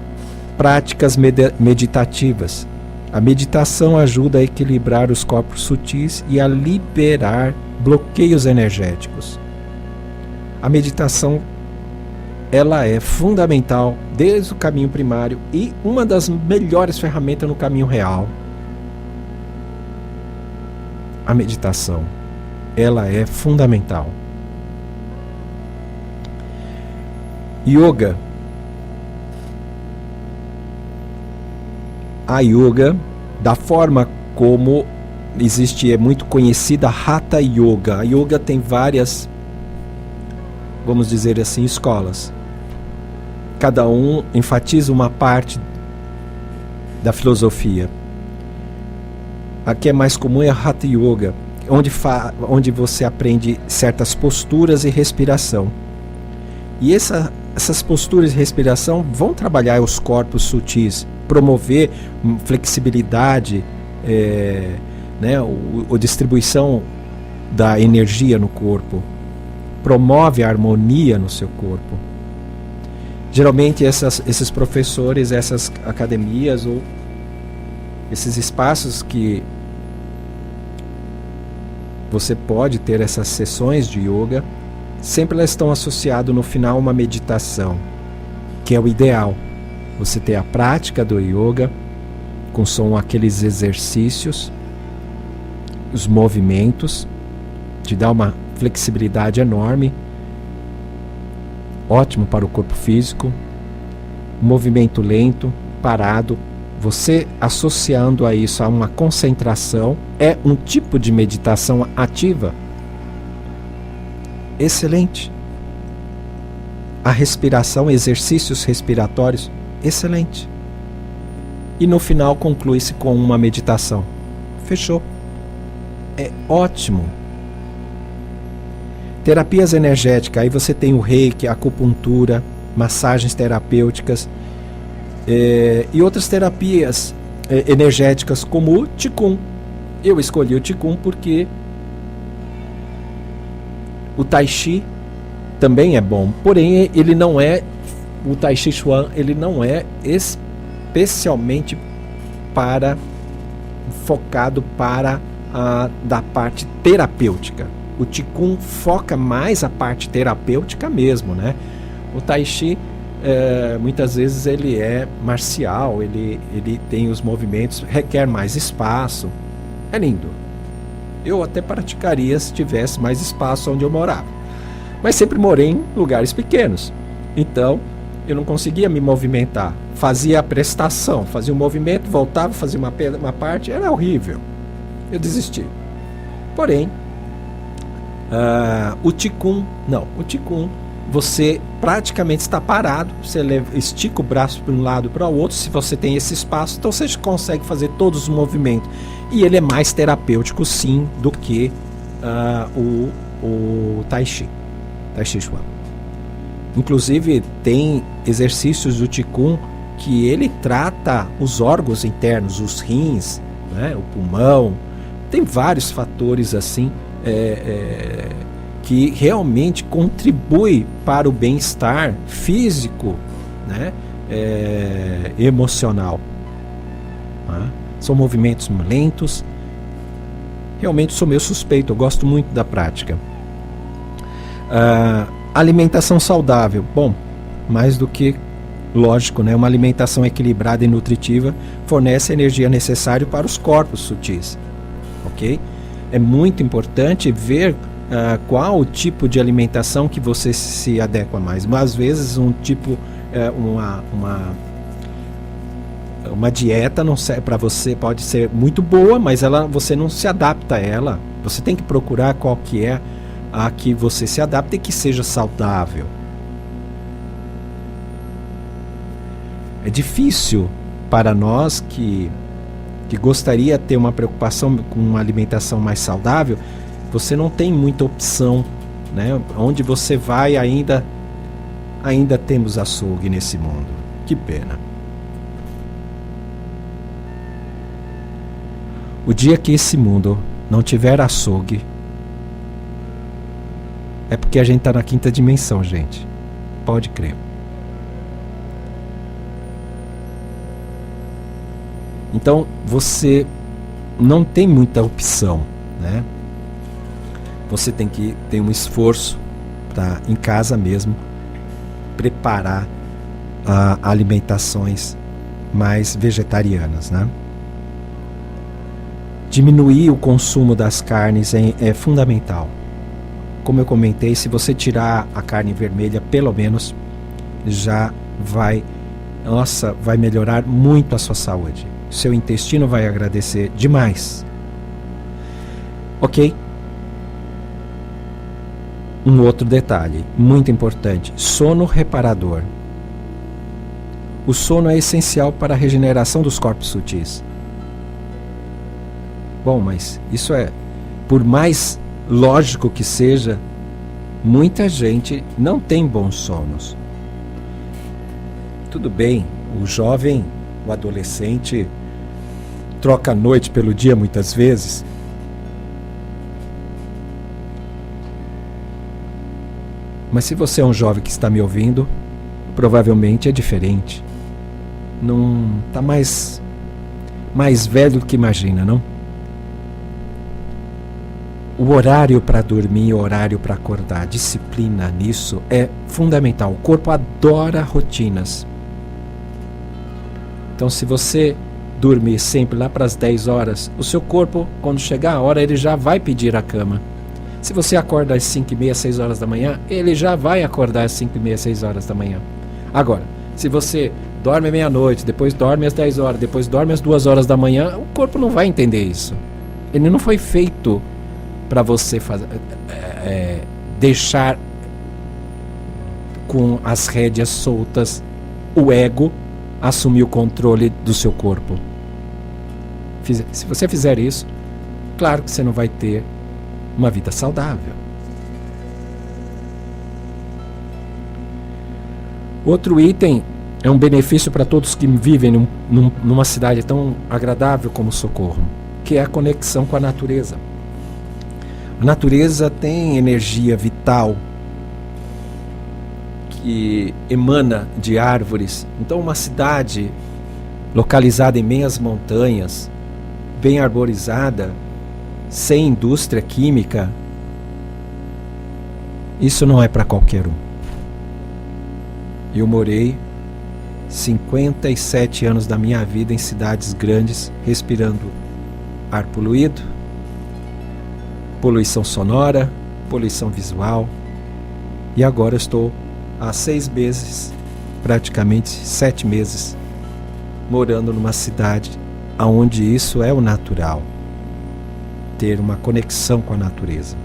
Práticas meditativas. A meditação ajuda a equilibrar os corpos sutis e a liberar bloqueios energéticos. A meditação, ela é fundamental desde o caminho primário e uma das melhores ferramentas no caminho real. A meditação, ela é fundamental. Yoga. A yoga, da forma como existe, é muito conhecida, a Hatha Yoga. A yoga tem várias, vamos dizer assim, escolas. Cada um enfatiza uma parte da filosofia. A que é mais comum é a Hatha Yoga, onde você aprende certas posturas e respiração. E essas posturas de respiração vão trabalhar os corpos sutis, promover flexibilidade, né, a distribuição da energia no corpo, promove a harmonia no seu corpo. Geralmente esses professores, essas academias ou esses espaços que você pode ter essas sessões de yoga, sempre elas estão associadas no final a uma meditação, que é o ideal. Você ter a prática do yoga, com aqueles exercícios, os movimentos, te dá uma flexibilidade enorme, ótimo para o corpo físico, movimento lento, parado, você associando a isso a uma concentração, é um tipo de meditação ativa. Excelente. A respiração, exercícios respiratórios, excelente. E no final conclui-se com uma meditação. Fechou. É ótimo. Terapias energéticas, aí você tem o reiki, a acupuntura, massagens terapêuticas e outras terapias energéticas como o Qigong. Eu escolhi o Qigong porque o Tai Chi também é bom, porém ele não é, o Tai Chi Chuan, ele não é especialmente focado para da parte terapêutica. O Qigong foca mais a parte terapêutica mesmo, né? O Tai Chi, muitas vezes ele é marcial, ele tem os movimentos, requer mais espaço. É lindo. Eu até praticaria se tivesse mais espaço onde eu morava. Mas sempre morei em lugares pequenos. Então, eu não conseguia me movimentar. Fazia a prestação, fazia um movimento, voltava, fazia uma parte, era horrível. Eu desisti. Porém, o Qigong, não. O Qigong, você praticamente está parado, você estica o braço para um lado e para o outro, se você tem esse espaço, então você consegue fazer todos os movimentos. E ele é mais terapêutico, sim, do que o Tai Chi. Tai Chi Chuan. Inclusive, tem exercícios do Qigong que ele trata os órgãos internos, os rins, né, o pulmão. Tem vários fatores assim que realmente contribui para o bem-estar físico, né, emocional. Né? São movimentos lentos. Realmente sou meio suspeito, eu gosto muito da prática. Alimentação saudável. Bom, mais do que lógico, né? Uma alimentação equilibrada e nutritiva fornece a energia necessária para os corpos sutis. Ok? É muito importante ver qual o tipo de alimentação que você se adequa mais. Mas às vezes um tipo, uma dieta não serve para você, pode ser muito boa, mas você não se adapta a ela. Você tem que procurar qual que é a que você se adapta e que seja saudável. É difícil para nós que gostaria de ter uma preocupação com uma alimentação mais saudável. Você não tem muita opção, né? Onde você vai ainda temos açougue nesse mundo. Que pena. O dia que esse mundo não tiver açougue, é porque a gente está na quinta dimensão, gente. Pode crer. Então, você não tem muita opção, né? Você tem que ter um esforço para, em casa mesmo, preparar alimentações mais vegetarianas, né? Diminuir o consumo das carnes é fundamental. Como eu comentei, se você tirar a carne vermelha, pelo menos, já vai melhorar muito a sua saúde. Seu intestino vai agradecer demais. Ok? Um outro detalhe, muito importante, sono reparador. O sono é essencial para a regeneração dos corpos sutis. Bom, mas isso por mais lógico que seja, muita gente não tem bons sonos. Tudo bem, o jovem, o adolescente, troca a noite pelo dia muitas vezes. Mas se você é um jovem que está me ouvindo, provavelmente é diferente. Não está mais velho do que imagina, não? O horário para dormir e o horário para acordar, disciplina nisso é fundamental. O corpo adora rotinas. Então, se você dormir sempre lá para as 10 horas, o seu corpo, quando chegar a hora, ele já vai pedir a cama. Se você acorda às 5h30, 6 horas da manhã, ele já vai acordar às 5h30, 6 horas da manhã. Agora, se você dorme meia-noite, depois dorme às 10 horas, depois dorme às 2 horas da manhã, o corpo não vai entender isso. Ele não foi feito para você deixar com as rédeas soltas o ego assumir o controle do seu corpo. Se você fizer isso, claro que você não vai ter uma vida saudável. Outro item é um benefício para todos que vivem numa cidade tão agradável como Socorro, que é a conexão com a natureza. A natureza tem energia vital que emana de árvores. Então, uma cidade localizada em meias montanhas, bem arborizada, sem indústria química, isso não é para qualquer um. Eu morei 57 anos da minha vida em cidades grandes, respirando ar poluído, poluição sonora, poluição visual, e agora estou há 6 meses, praticamente 7 meses, morando numa cidade onde isso é o natural, ter uma conexão com a natureza.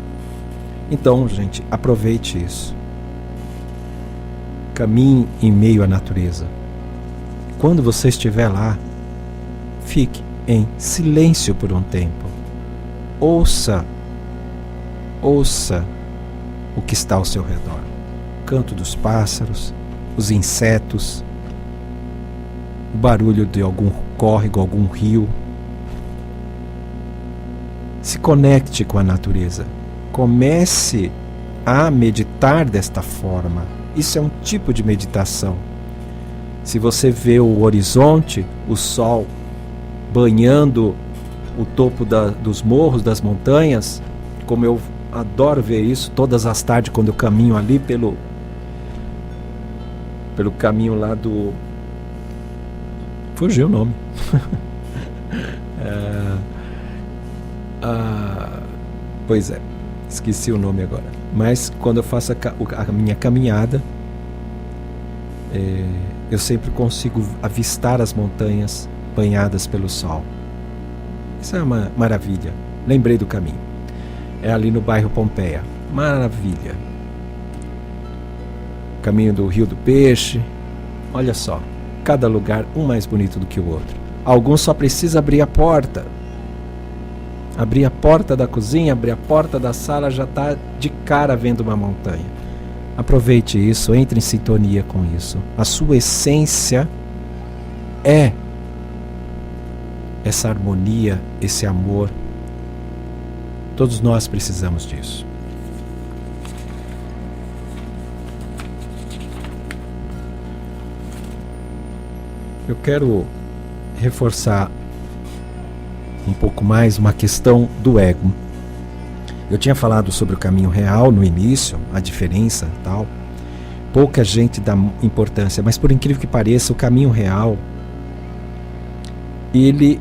Então, gente, aproveite isso. Caminhe em meio à natureza. Quando você estiver lá, fique em silêncio por um tempo. Ouça o que está ao seu redor. O canto dos pássaros, os insetos, o barulho de algum córrego, algum rio. Se conecte com a natureza. Comece a meditar desta forma. Isso é um tipo de meditação. Se você vê o horizonte, o sol banhando o topo dos morros, das montanhas, como eu adoro ver isso todas as tardes quando eu caminho ali pelo caminho lá do... Fugiu o nome. Pois é, esqueci o nome agora. Mas quando eu faço a minha caminhada, eu sempre consigo avistar as montanhas banhadas pelo sol. Isso é uma maravilha. Lembrei do caminho. É ali no bairro Pompeia. Maravilha. Caminho do Rio do Peixe. Olha só, cada lugar um mais bonito do que o outro. Alguns só precisa abrir a porta. Abrir a porta da cozinha, abrir a porta da sala, já está de cara vendo uma montanha. Aproveite isso, entre em sintonia com isso. A sua essência é essa harmonia, esse amor. Todos nós precisamos disso. Eu quero reforçar um pouco mais uma questão do ego. Eu tinha falado sobre o caminho real no início, a diferença e tal. Pouca gente dá importância, mas por incrível que pareça, o caminho real, ele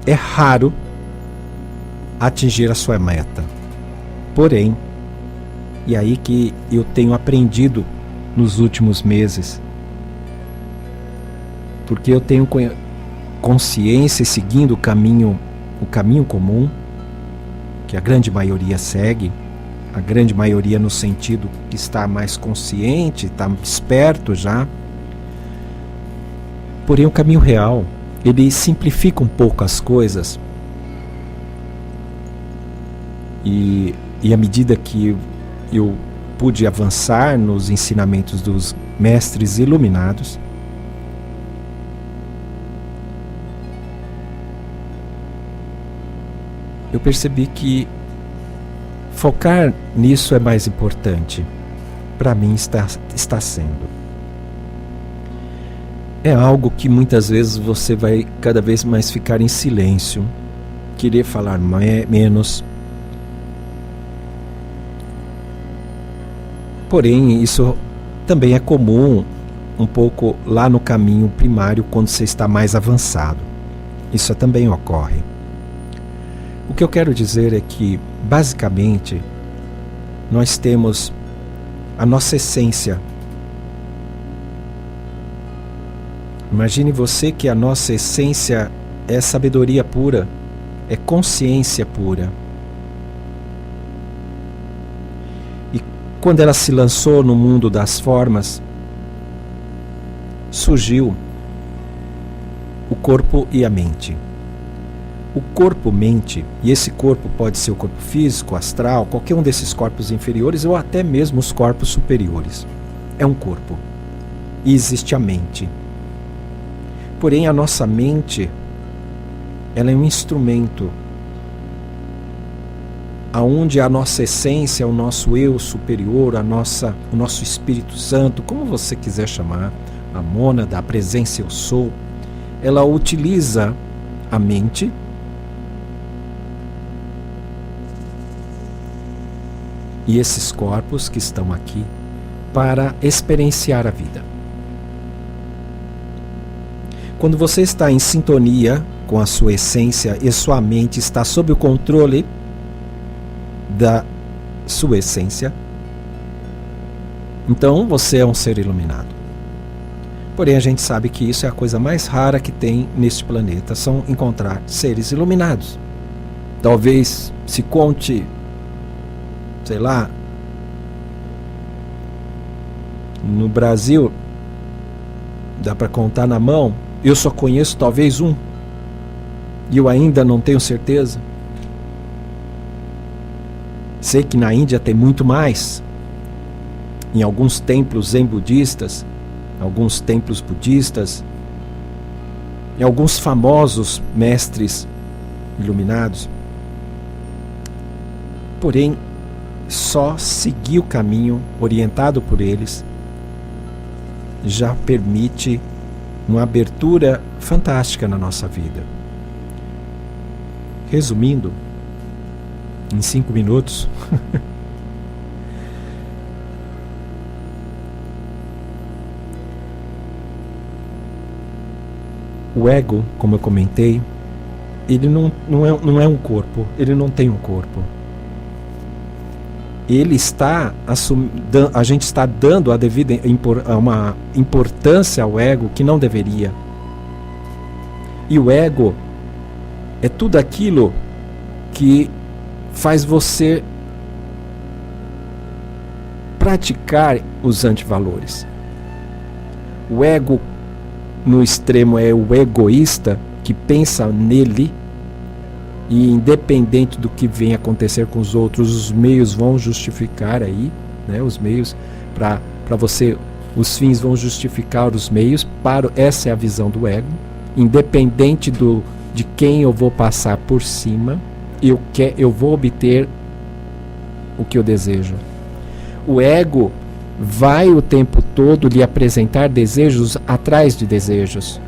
é raro atingir a sua meta. Porém, e aí que eu tenho aprendido nos últimos meses, porque eu tenho consciência seguindo o caminho comum, que a grande maioria segue, a grande maioria no sentido que está mais consciente, está esperto já. Porém, o caminho real, ele simplifica um pouco as coisas. E à medida que eu pude avançar nos ensinamentos dos mestres iluminados, eu percebi que focar nisso é mais importante. Para mim está sendo. É algo que muitas vezes você vai cada vez mais ficar em silêncio, querer falar menos. Porém, isso também é comum um pouco lá no caminho primário, quando você está mais avançado. Isso também ocorre. O que eu quero dizer é que, basicamente, nós temos a nossa essência. Imagine você que a nossa essência é sabedoria pura, é consciência pura. E quando ela se lançou no mundo das formas, surgiu o corpo e a mente. O corpo-mente, e esse corpo pode ser o corpo físico, astral, qualquer um desses corpos inferiores ou até mesmo os corpos superiores. É um corpo. E existe a mente. Porém, a nossa mente, ela é um instrumento aonde a nossa essência, o nosso eu superior, o nosso Espírito Santo, como você quiser chamar, a mônada, a presença eu sou, ela utiliza a mente e esses corpos que estão aqui para experienciar a vida. Quando você está em sintonia com a sua essência e sua mente está sob o controle da sua essência, então você é um ser iluminado. Porém, a gente sabe que isso é a coisa mais rara que tem neste planeta, são encontrar seres iluminados. Talvez se conte, sei lá, no Brasil, dá para contar na mão, eu só conheço talvez um, e eu ainda não tenho certeza. Sei que na Índia tem muito mais, em alguns templos zen budistas, alguns templos budistas, e alguns famosos mestres iluminados. Porém, só seguir o caminho orientado por eles já permite uma abertura fantástica na nossa vida. Resumindo, em 5 minutos, o ego, como eu comentei, ele não é um corpo, ele não tem um corpo. Ele está a gente está dando a devida uma importância ao ego que não deveria. E o ego é tudo aquilo que faz você praticar os antivalores. O ego no extremo é o egoísta, que pensa nele e independente do que venha acontecer com os outros, os meios vão justificar aí, né, os meios para você, os fins vão justificar os meios, essa é a visão do ego. Independente de quem eu vou passar por cima, eu vou obter o que eu desejo. O ego vai o tempo todo lhe apresentar desejos atrás de desejos.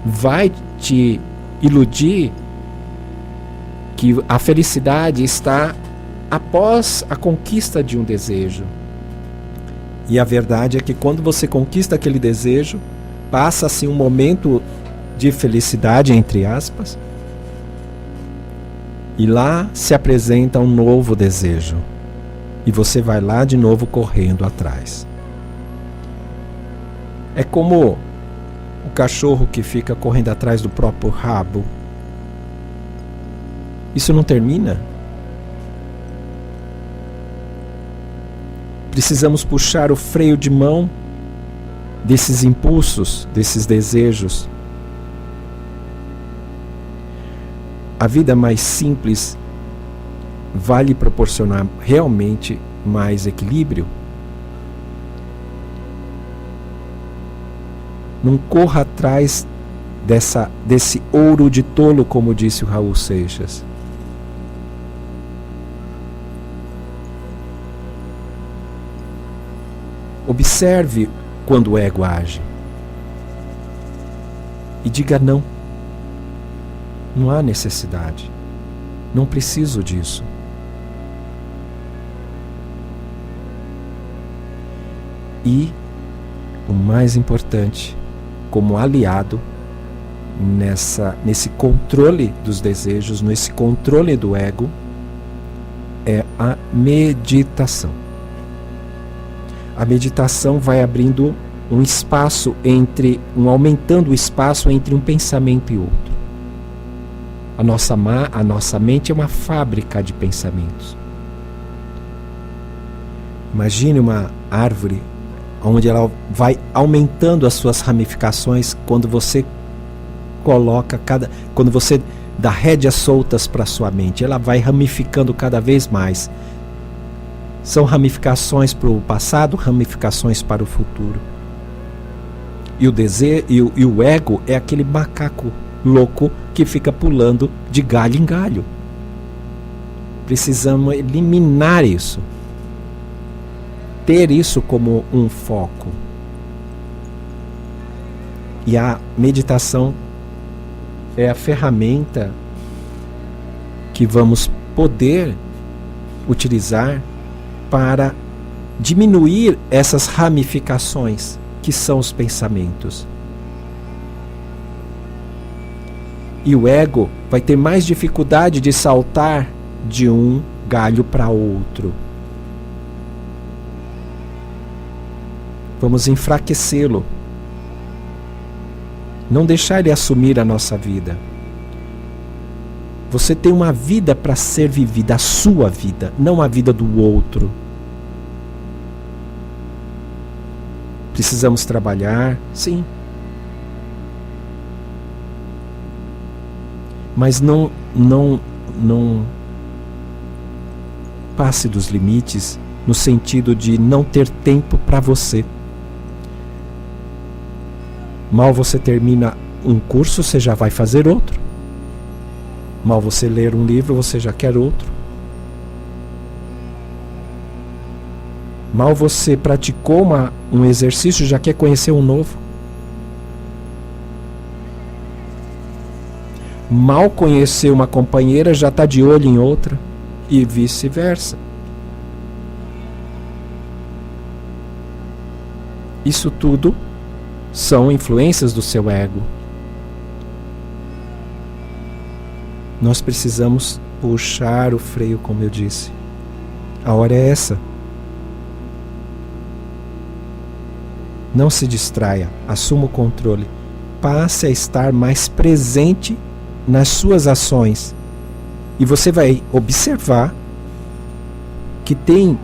Vai te iludir que a felicidade está após a conquista de um desejo. E a verdade é que quando você conquista aquele desejo, passa-se um momento de felicidade, entre aspas, e lá se apresenta um novo desejo. E você vai lá de novo correndo atrás. É como o cachorro que fica correndo atrás do próprio rabo. Isso não termina. Precisamos puxar o freio de mão desses impulsos, desses desejos. A vida mais simples vai lhe proporcionar realmente mais equilíbrio. Não corra atrás desse ouro de tolo, como disse o Raul Seixas. Observe quando o ego age. E diga não. Não há necessidade. Não preciso disso. E, o mais importante, como aliado nesse controle dos desejos, nesse controle do ego, é a meditação. A meditação vai abrindo um espaço aumentando o espaço entre um pensamento e outro. A nossa mente é uma fábrica de pensamentos. Imagine uma árvore onde ela vai aumentando as suas ramificações quando você quando você dá rédeas soltas para sua mente, ela vai ramificando cada vez mais. São ramificações para o passado, ramificações para o futuro. E o ego é aquele macaco louco que fica pulando de galho em galho. Precisamos eliminar isso. Ter isso como um foco. E a meditação é a ferramenta que vamos poder utilizar para diminuir essas ramificações que são os pensamentos. E o ego vai ter mais dificuldade de saltar de um galho para outro. Vamos enfraquecê-lo. Não deixar ele assumir a nossa vida. Você tem uma vida para ser vivida, a sua vida, não a vida do outro. Precisamos trabalhar, sim. Mas não passe dos limites no sentido de não ter tempo para você. Mal você termina um curso, você já vai fazer outro. Mal você ler um livro, você já quer outro. Mal você praticou um exercício, já quer conhecer um novo. Mal conhecer uma companheira, já está de olho em outra. E vice-versa. Isso tudo são influências do seu ego. Nós precisamos puxar o freio, como eu disse. A hora é essa. Não se distraia, assuma o controle. Passe a estar mais presente nas suas ações. E você vai observar que tem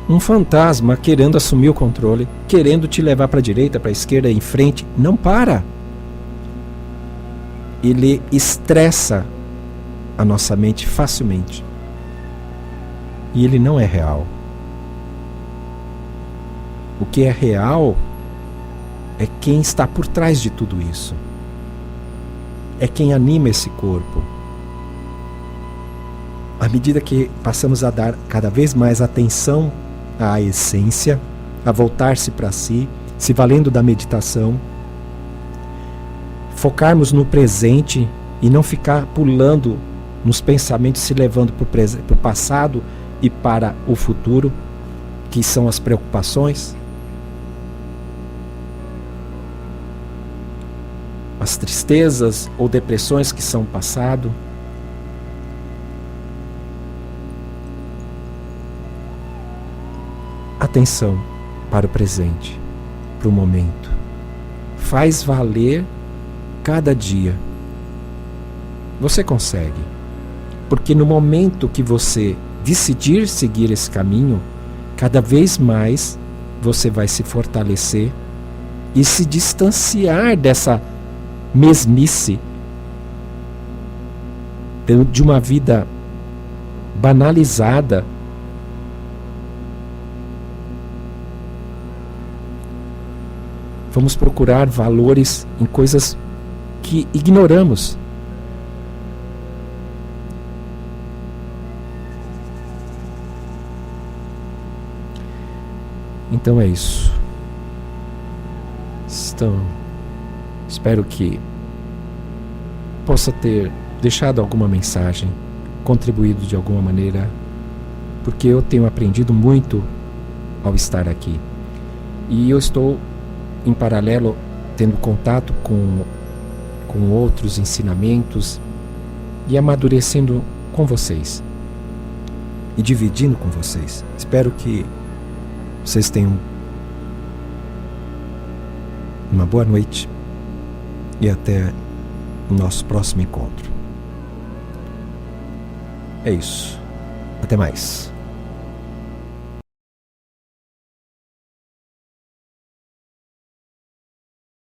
um fantasma querendo assumir o controle, querendo te levar para a direita, para a esquerda, em frente. Não para. Ele estressa a nossa mente facilmente. E ele não é real. O que é real é quem está por trás de tudo isso. É quem anima esse corpo. À medida que passamos a dar cada vez mais atenção à essência, a voltar-se para si, se valendo da meditação, focarmos no presente e não ficar pulando nos pensamentos, se levando para o passado e para o futuro, que são as preocupações, as tristezas ou depressões que são passado. Atenção para o presente, para o momento. Faz valer cada dia. Você consegue. Porque no momento que você decidir seguir esse caminho, cada vez mais você vai se fortalecer e se distanciar dessa mesmice, de uma vida banalizada. Vamos procurar valores em coisas que ignoramos. Então é isso. Espero que possa ter deixado alguma mensagem, contribuído de alguma maneira, porque eu tenho aprendido muito ao estar aqui. E eu estou, em paralelo, tendo contato com outros ensinamentos e amadurecendo com vocês e dividindo com vocês. Espero que vocês tenham uma boa noite e até o nosso próximo encontro. É isso. Até mais.